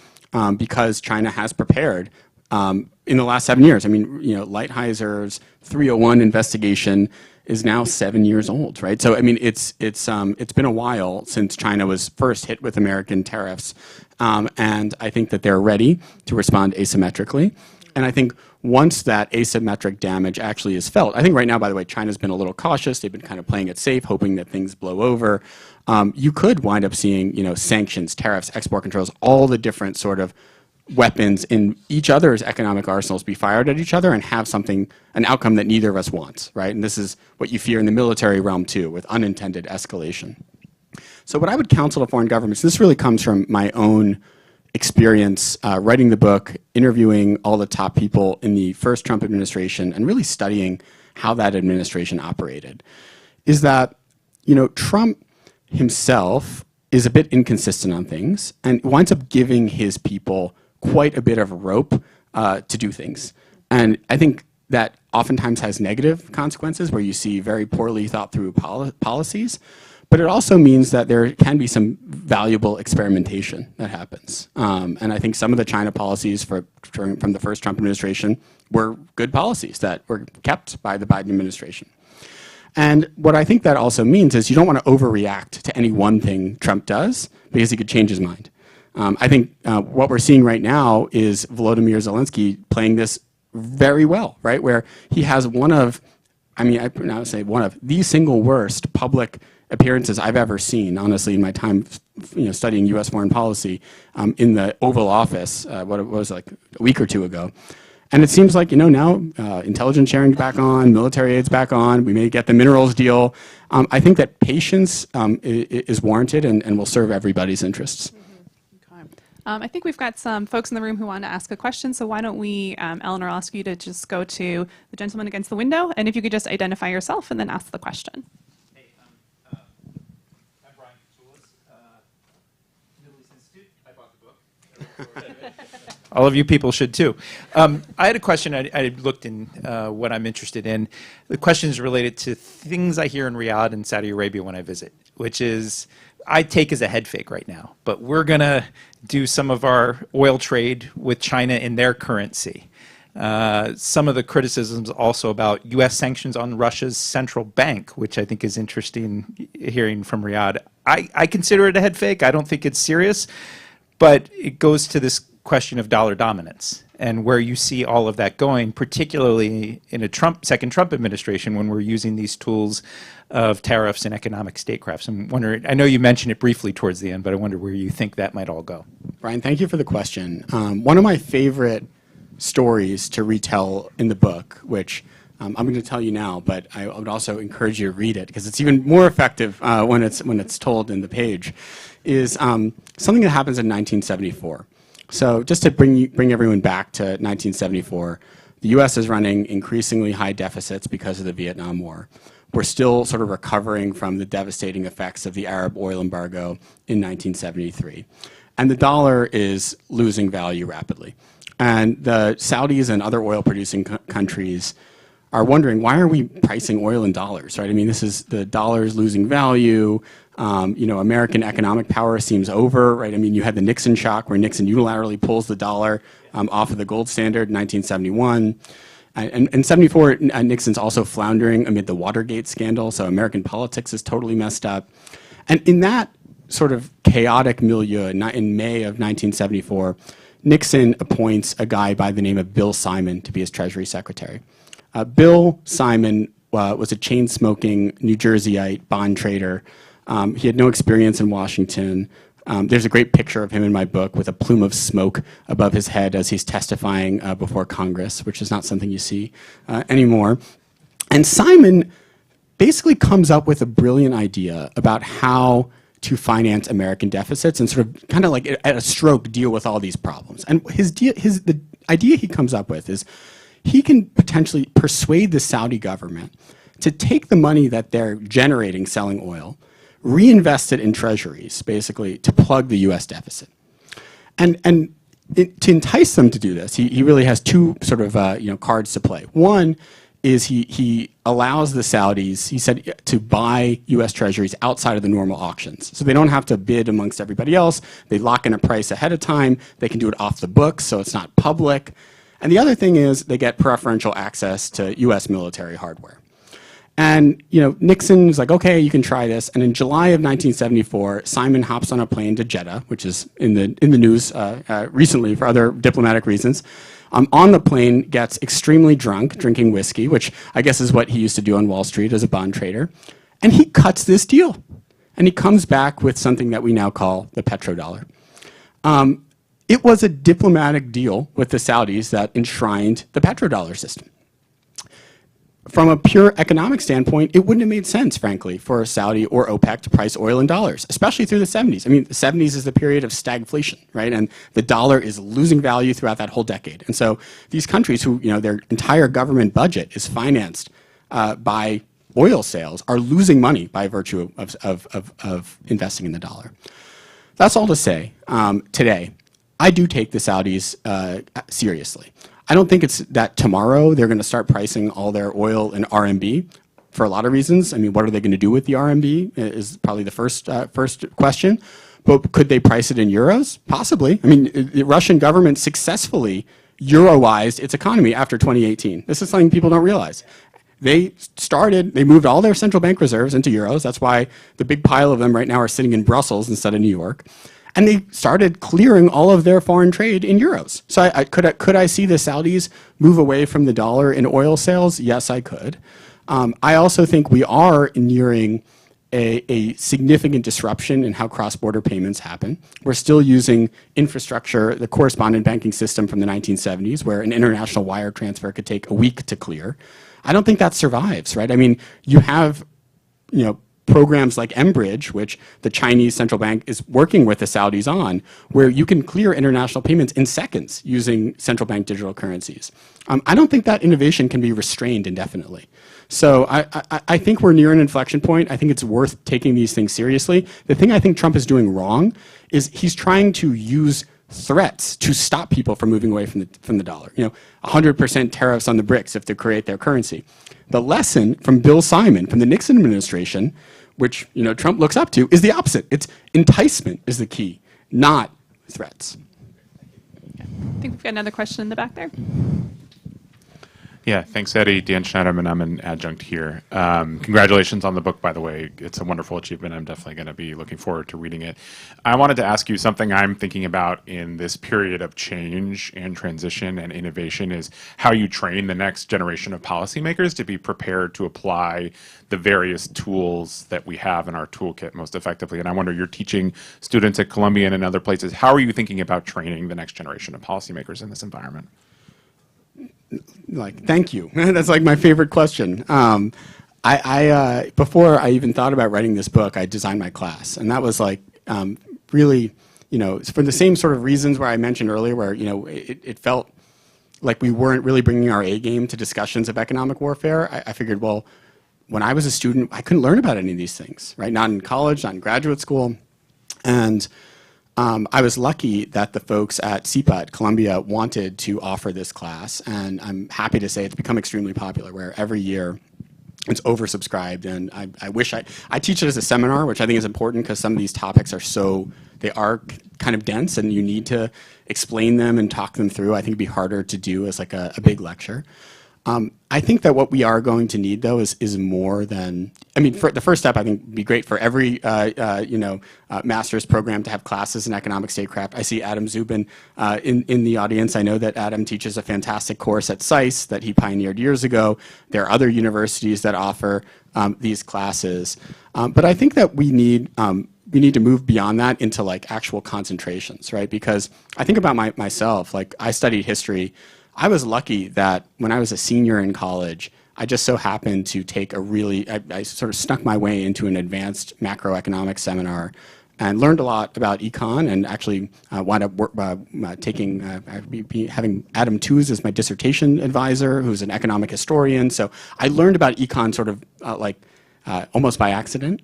because China has prepared in the last 7 years. I mean, Lighthizer 301 investigation is now 7 years old, right? So I mean, it's been a while since China was first hit with American tariffs, and I think that they're ready to respond asymmetrically. And I think once that asymmetric damage actually is felt, I think right now, by the way, China's been a little cautious. They've been kind of playing it safe, hoping that things blow over. You could wind up seeing, sanctions, tariffs, export controls, all the different sort of weapons in each other's economic arsenals be fired at each other and have an outcome that neither of us wants, right? And this is what you fear in the military realm too, with unintended escalation. So what I would counsel to foreign governments, this really comes from my own experience writing the book, interviewing all the top people in the first Trump administration, and really studying how that administration operated, is that, Trump himself is a bit inconsistent on things and winds up giving his people quite a bit of rope to do things. And I think that oftentimes has negative consequences where you see very poorly thought through policies. But it also means that there can be some valuable experimentation that happens. And I think some of the China policies from the first Trump administration were good policies that were kept by the Biden administration. And what I think that also means is you don't want to overreact to any one thing Trump does because he could change his mind. I think what we're seeing right now is Volodymyr Zelensky playing this very well, right? Where he has one of the single worst public appearances I've ever seen, honestly, in my time, studying U.S. foreign policy in the Oval Office, what it was like a week or two ago. And it seems like, now intelligence sharing's back on, military aid's back on, we may get the minerals deal. I think that patience is warranted and will serve everybody's interests. I think we've got some folks in the room who want to ask a question, so why don't we, Eleanor, I'll ask you to just go to the gentleman against the window, and if you could just identify yourself and then ask the question. All of you people should too. I had a question. I looked in what I'm interested in. The question is related to things I hear in Riyadh and Saudi Arabia when I visit, which is I take as a head fake right now, but we're going to do some of our oil trade with China in their currency. Some of the criticisms also about U.S. sanctions on Russia's central bank, which I think is interesting hearing from Riyadh. I consider it a head fake. I don't think it's serious, but it goes to this question of dollar dominance and where you see all of that going, particularly in a second Trump administration when we're using these tools of tariffs and economic statecrafts. I'm wondering, I know you mentioned it briefly towards the end, but I wonder where you think that might all go. Brian, thank you for the question. One of my favorite stories to retell in the book, which I'm going to tell you now, but I would also encourage you to read it because it's even more effective when it's told in the page, is something that happens in 1974. So just to bring everyone back to 1974, the U.S. is running increasingly high deficits because of the Vietnam War. We're still sort of recovering from the devastating effects of the Arab oil embargo in 1973. And the dollar is losing value rapidly. And the Saudis and other oil-producing countries are wondering, why are we pricing oil in dollars, right? I mean, this is the dollar is losing value. American economic power seems over, right? I mean, you had the Nixon shock where Nixon unilaterally pulls the dollar off of the gold standard in 1971. And 74, Nixon's also floundering amid the Watergate scandal, so American politics is totally messed up. And in that sort of chaotic milieu, in May of 1974, Nixon appoints a guy by the name of Bill Simon to be his Treasury Secretary. Bill Simon was a chain-smoking New Jerseyite bond trader. He had no experience in Washington. There's a great picture of him in my book with a plume of smoke above his head as he's testifying before Congress, which is not something you see anymore. And Simon basically comes up with a brilliant idea about how to finance American deficits and sort of kind of like at a stroke deal with all these problems. And the idea he comes up with is he can potentially persuade the Saudi government to take the money that they're generating selling oil, reinvest it in treasuries, basically, to plug the U.S. deficit. And to entice them to do this, he really has two sort of cards to play. One is he allows the Saudis, he said, to buy U.S. treasuries outside of the normal auctions. So they don't have to bid amongst everybody else. They lock in a price ahead of time. They can do it off the books, so it's not public. And the other thing is they get preferential access to U.S. military hardware. And Nixon was like, okay, you can try this. And in July of 1974, Simon hops on a plane to Jeddah, which is in the news recently for other diplomatic reasons. On the plane, gets extremely drunk, drinking whiskey, which I guess is what he used to do on Wall Street as a bond trader. And he cuts this deal. And he comes back with something that we now call the petrodollar. It was a diplomatic deal with the Saudis that enshrined the petrodollar system. From a pure economic standpoint, it wouldn't have made sense, frankly, for Saudi or OPEC to price oil in dollars, especially through the 70s. I mean, the 70s is the period of stagflation, right? And the dollar is losing value throughout that whole decade. And so these countries who, their entire government budget is financed by oil sales are losing money by virtue of investing in the dollar. That's all to say, today, I do take the Saudis seriously. I don't think it's that tomorrow they're going to start pricing all their oil in RMB for a lot of reasons. I mean, what are they going to do with the RMB is probably the first question. But could they price it in euros? Possibly. I mean, the Russian government successfully Euroized its economy after 2018. This is something people don't realize. They moved all their central bank reserves into euros. That's why the big pile of them right now are sitting in Brussels instead of New York. And they started clearing all of their foreign trade in euros. So could I see the Saudis move away from the dollar in oil sales? Yes, I could. I also think we are nearing a significant disruption in how cross-border payments happen. We're still using infrastructure, the correspondent banking system from the 1970s, where an international wire transfer could take a week to clear. I don't think that survives, right? I mean, you have, programs like mBridge, which the Chinese central bank is working with the Saudis on, where you can clear international payments in seconds using central bank digital currencies. I don't think that innovation can be restrained indefinitely. So I think we're near an inflection point. I think it's worth taking these things seriously. The thing I think Trump is doing wrong is he's trying to use threats to stop people from moving away from the dollar. 100% tariffs on the BRICS if they create their currency. The lesson from Bill Simon, from the Nixon administration, which Trump looks up to, is the opposite. It's enticement is the key, not threats. I think we've got another question in the back there. Yeah, thanks, Eddie. Dan Schneiderman, I'm an adjunct here. Congratulations on the book, by the way. It's a wonderful achievement. I'm definitely going to be looking forward to reading it. I wanted to ask you something I'm thinking about in this period of change and transition and innovation is how you train the next generation of policymakers to be prepared to apply the various tools that we have in our toolkit most effectively. And I wonder, you're teaching students at Columbia and in other places. How are you thinking about training the next generation of policymakers in this environment? Thank you. That's like my favorite question. Before I even thought about writing this book, I designed my class, and that was really, for the same sort of reasons where I mentioned earlier, where it felt like we weren't really bringing our A game to discussions of economic warfare. I figured, well, when I was a student, I couldn't learn about any of these things, right? Not in college, not in graduate school, and I was lucky that the folks at CEPA at Columbia wanted to offer this class, and I'm happy to say it's become extremely popular, where every year it's oversubscribed, and I wish I teach it as a seminar, which I think is important because some of these topics they are kind of dense, and you need to explain them and talk them through. I think it'd be harder to do as a big lecture. I think that what we are going to need, though, is more than, for the first step, I think would be great for every, master's program to have classes in economic statecraft. I see Adam Zubin in the audience. I know that Adam teaches a fantastic course at SAIS that he pioneered years ago. There are other universities that offer these classes. But I think that we need to move beyond that into actual concentrations, right? Because I think about myself, I studied history. I was lucky that when I was a senior in college, I just so happened to take I sort of snuck my way into an advanced macroeconomics seminar and learned a lot about econ, and actually wound up having Adam Tooze as my dissertation advisor, who's an economic historian. So I learned about econ sort of almost by accident.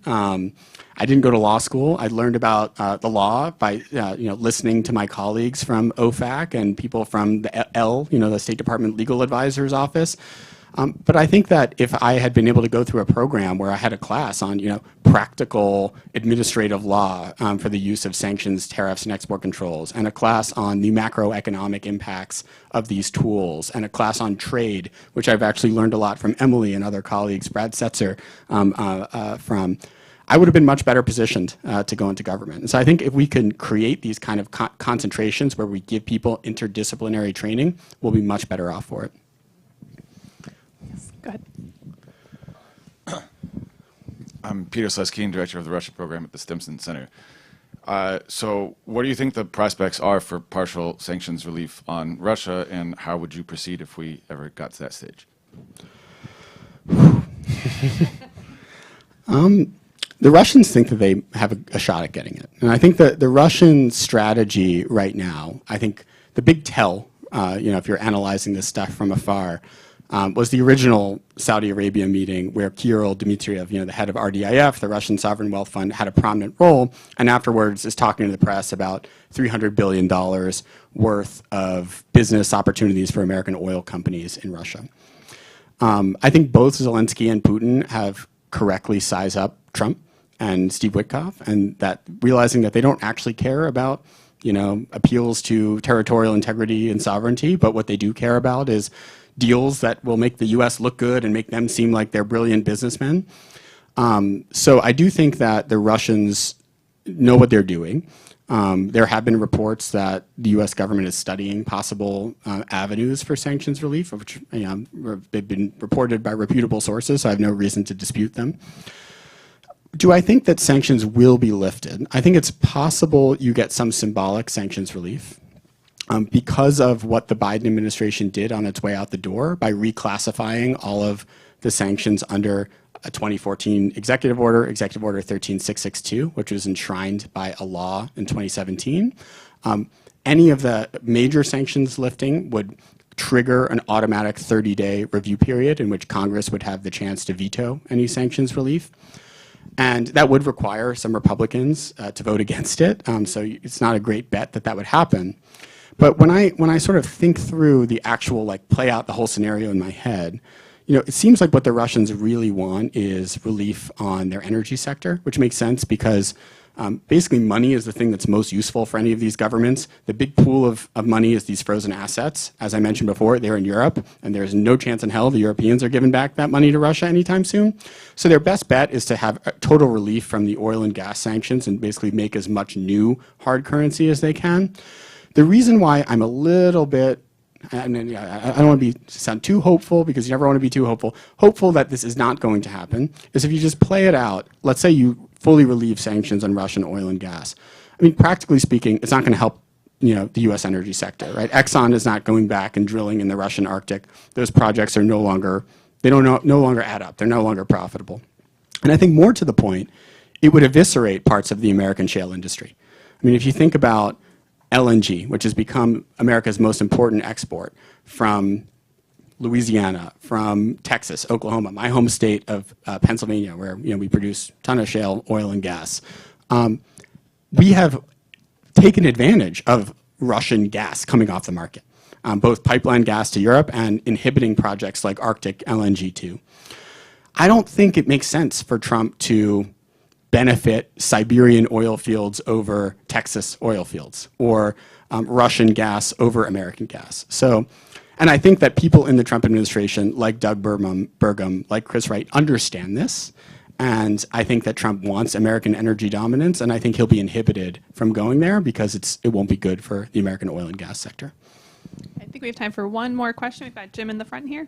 I didn't go to law school. I learned about the law by listening to my colleagues from OFAC and people from the the State Department Legal Advisor's Office. But I think that if I had been able to go through a program where I had a class on practical administrative law for the use of sanctions, tariffs, and export controls, and a class on the macroeconomic impacts of these tools, and a class on trade, which I've actually learned a lot from Emily and other colleagues, Brad Setzer from, I would have been much better positioned to go into government. And so I think if we can create these kind of concentrations where we give people interdisciplinary training, we'll be much better off for it. Yes, go ahead. I'm Peter Sleskine, director of the Russia program at the Stimson Center. So what do you think the prospects are for partial sanctions relief on Russia, and how would you proceed if we ever got to that stage? The Russians think that they have a shot at getting it. And I think that the Russian strategy right now, I think the big tell, if you're analyzing this stuff from afar, was the original Saudi Arabia meeting where Kirill Dmitriev, the head of RDIF, the Russian Sovereign Wealth Fund, had a prominent role, and afterwards is talking to the press about $300 billion worth of business opportunities for American oil companies in Russia. I think both Zelensky and Putin have correctly sized up Trump and Steve Witkoff, and that realizing that they don't actually care about appeals to territorial integrity and sovereignty, but what they do care about is deals that will make the U.S. look good and make them seem like they're brilliant businessmen. So I do think that the Russians know what they're doing. There have been reports that the U.S. government is studying possible avenues for sanctions relief, which they've been reported by reputable sources, so I have no reason to dispute them. Do I think that sanctions will be lifted? I think it's possible you get some symbolic sanctions relief because of what the Biden administration did on its way out the door by reclassifying all of the sanctions under a 2014 executive order, Executive Order 13662, which was enshrined by a law in 2017. Any of the major sanctions lifting would trigger an automatic 30-day review period in which Congress would have the chance to veto any sanctions relief. And that would require some Republicans to vote against it. So it's not a great bet that that would happen. But when I sort of think through the actual, like, play out the whole scenario in my head, you know, it seems like what the Russians really want is relief on their energy sector, which makes sense because basically money is the thing that's most useful for any of these governments. The big pool of money is these frozen assets. As I mentioned before, they're in Europe, and there's no chance in hell the Europeans are giving back that money to Russia anytime soon. So their best bet is to have total relief from the oil and gas sanctions and basically make as much new hard currency as they can. The reason why I'm a little bit, and I don't want to sound too hopeful, because you never want to be too hopeful that this is not going to happen, is if you just play it out. Let's say you fully relieve sanctions on Russian oil and gas. I mean, practically speaking, it's not going to help, you know, the U.S. energy sector, right? Exxon is not going back and drilling in the Russian Arctic. Those projects are no longer add up. They're no longer profitable. And I think more to the point, it would eviscerate parts of the American shale industry. I mean, if you think about LNG, which has become America's most important export from Louisiana, from Texas, Oklahoma, my home state of Pennsylvania, where, you know, we produce a ton of shale oil and gas. We have taken advantage of Russian gas coming off the market, both pipeline gas to Europe and inhibiting projects like Arctic LNG 2. I don't think it makes sense for Trump to benefit Siberian oil fields over Texas oil fields, or Russian gas over American gas. So, and I think that people in the Trump administration, like Doug Burgum, like Chris Wright, understand this. And I think that Trump wants American energy dominance, and I think he'll be inhibited from going there because it won't be good for the American oil and gas sector. I think we have time for one more question. We've got Jim in the front here.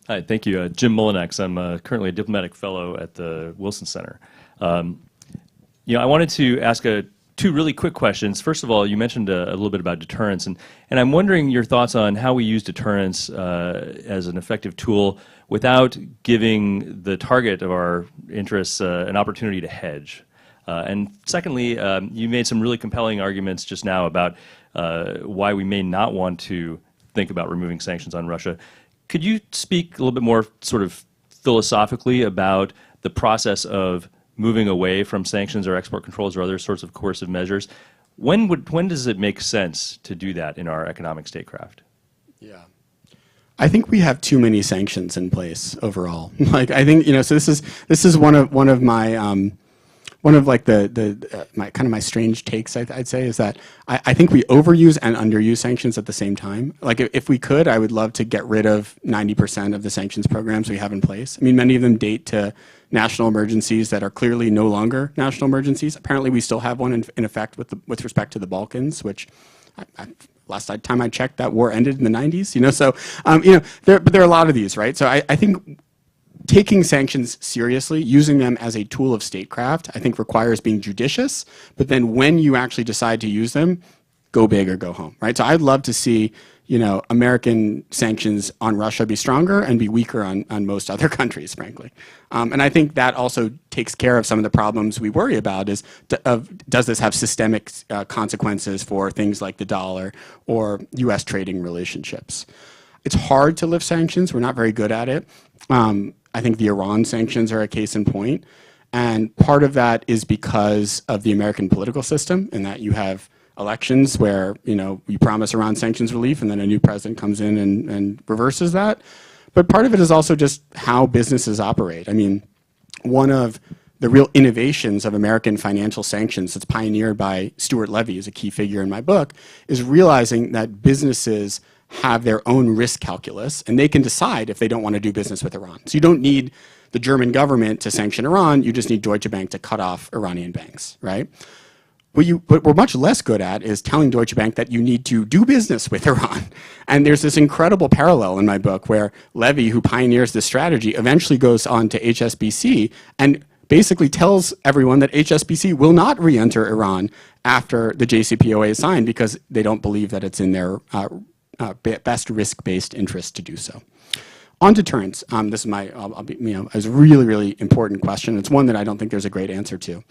Hi, thank you. Jim Mullinex. I'm currently a diplomatic fellow at the Wilson Center. You know, I wanted to ask two really quick questions. First of all, you mentioned a little bit about deterrence, and I'm wondering your thoughts on how we use deterrence as an effective tool without giving the target of our interests an opportunity to hedge. And secondly, you made some really compelling arguments just now about why we may not want to think about removing sanctions on Russia. Could you speak a little bit more sort of philosophically about the process of moving away from sanctions or export controls or other sorts of coercive measures? When does it make sense to do that in our economic statecraft? Yeah. I think we have too many sanctions in place overall. Like, I think, you know, so this is one of my my strange takes, I'd say, is that I think we overuse and underuse sanctions at the same time. Like, if we could, I would love to get rid of 90% of the sanctions programs we have in place. I mean, many of them date to national emergencies that are clearly no longer national emergencies. Apparently, we still have one in effect with respect to the Balkans, which last time I checked, that war ended in the 90s. You know, so you know, but there are a lot of these, right? So I think taking sanctions seriously, using them as a tool of statecraft, I think requires being judicious, but then when you actually decide to use them, go big or go home, right? So I'd love to see, you know, American sanctions on Russia be stronger and be weaker on most other countries, frankly. And I think that also takes care of some of the problems we worry about is, does this have systemic consequences for things like the dollar or U.S. trading relationships? It's hard to lift sanctions. We're not very good at it. I think the Iran sanctions are a case in point. And part of that is because of the American political system, in that you have elections where, you know, you promise Iran sanctions relief and then a new president comes in and reverses that. But part of it is also just how businesses operate. I mean, one of the real innovations of American financial sanctions that's pioneered by Stuart Levy, who's a key figure in my book, is realizing that businesses have their own risk calculus, and they can decide if they don't want to do business with Iran. So you don't need the German government to sanction Iran, you just need Deutsche Bank to cut off Iranian banks, right? What we're much less good at is telling Deutsche Bank that you need to do business with Iran. And there's this incredible parallel in my book where Levy, who pioneers this strategy, eventually goes on to HSBC and basically tells everyone that HSBC will not re-enter Iran after the JCPOA is signed because they don't believe that it's in their best risk-based interest to do so. on deterrence, this is my, I'll be, is a really, really important question. It's one that I don't think there's a great answer to.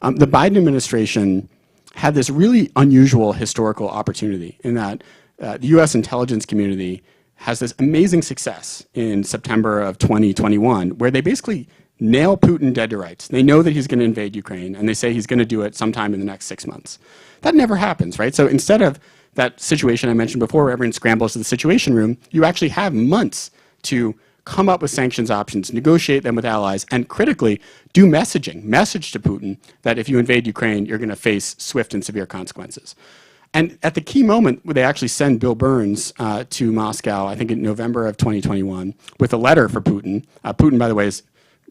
The Biden administration had this really unusual historical opportunity in that the U.S. intelligence community has this amazing success in September of 2021, where they basically nail Putin dead to rights. They know that he's going to invade Ukraine, and they say he's going to do it sometime in the next 6 months. That never happens, right? So instead of that situation I mentioned before where everyone scrambles to the Situation Room, you actually have months to come up with sanctions options, negotiate them with allies, and critically, do messaging. Message to Putin that if you invade Ukraine, you're going to face swift and severe consequences. And at the key moment where they actually send Bill Burns to Moscow, I think in November of 2021, with a letter for Putin. Putin, by the way, is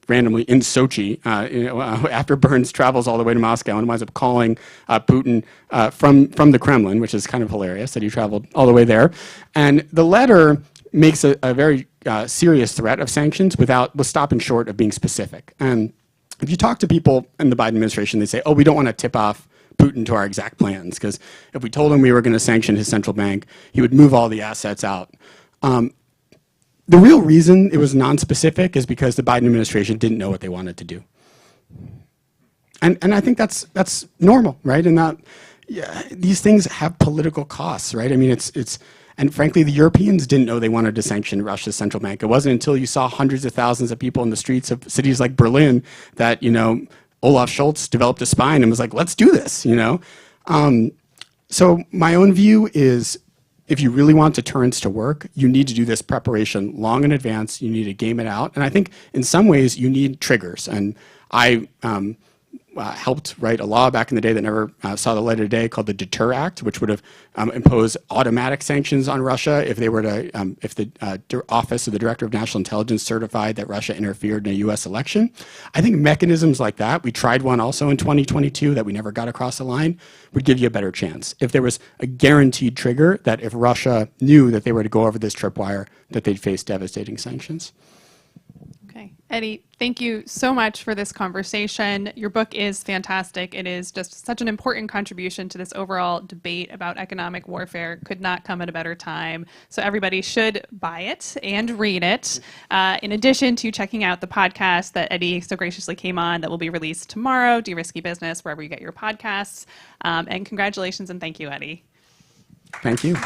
randomly in Sochi after Burns travels all the way to Moscow and winds up calling Putin from the Kremlin, which is kind of hilarious that he traveled all the way there. And the letter makes a very serious threat of sanctions with stopping short of being specific. And if you talk to people in the Biden administration, they say, oh, we don't want to tip off Putin to our exact plans, because if we told him we were going to sanction his central bank, he would move all the assets out. The real reason it was non-specific is because the Biden administration didn't know what they wanted to do. And I think that's normal, right? And that these things have political costs, right? I mean, and frankly, the Europeans didn't know they wanted to sanction Russia's central bank. It wasn't until you saw hundreds of thousands of people in the streets of cities like Berlin that, Olaf Scholz developed a spine and was like, let's do this, So my own view is, if you really want deterrence to work, you need to do this preparation long in advance. You need to game it out. And I think in some ways you need triggers. And I helped write a law back in the day that never saw the light of day called the Deter Act, which would have imposed automatic sanctions on Russia if they were to, if the Office of the Director of National Intelligence certified that Russia interfered in a U.S. election. I think mechanisms like that, we tried one also in 2022 that we never got across the line, would give you a better chance. If there was a guaranteed trigger that if Russia knew that they were to go over this tripwire, that they'd face devastating sanctions. Okay. Eddie, thank you so much for this conversation. Your book is fantastic. It is just such an important contribution to this overall debate about economic warfare. Could not come at a better time. So everybody should buy it and read it. In addition to checking out the podcast that Eddie so graciously came on that will be released tomorrow, De-Risky Business, wherever you get your podcasts. And congratulations and thank you, Eddie. Thank you.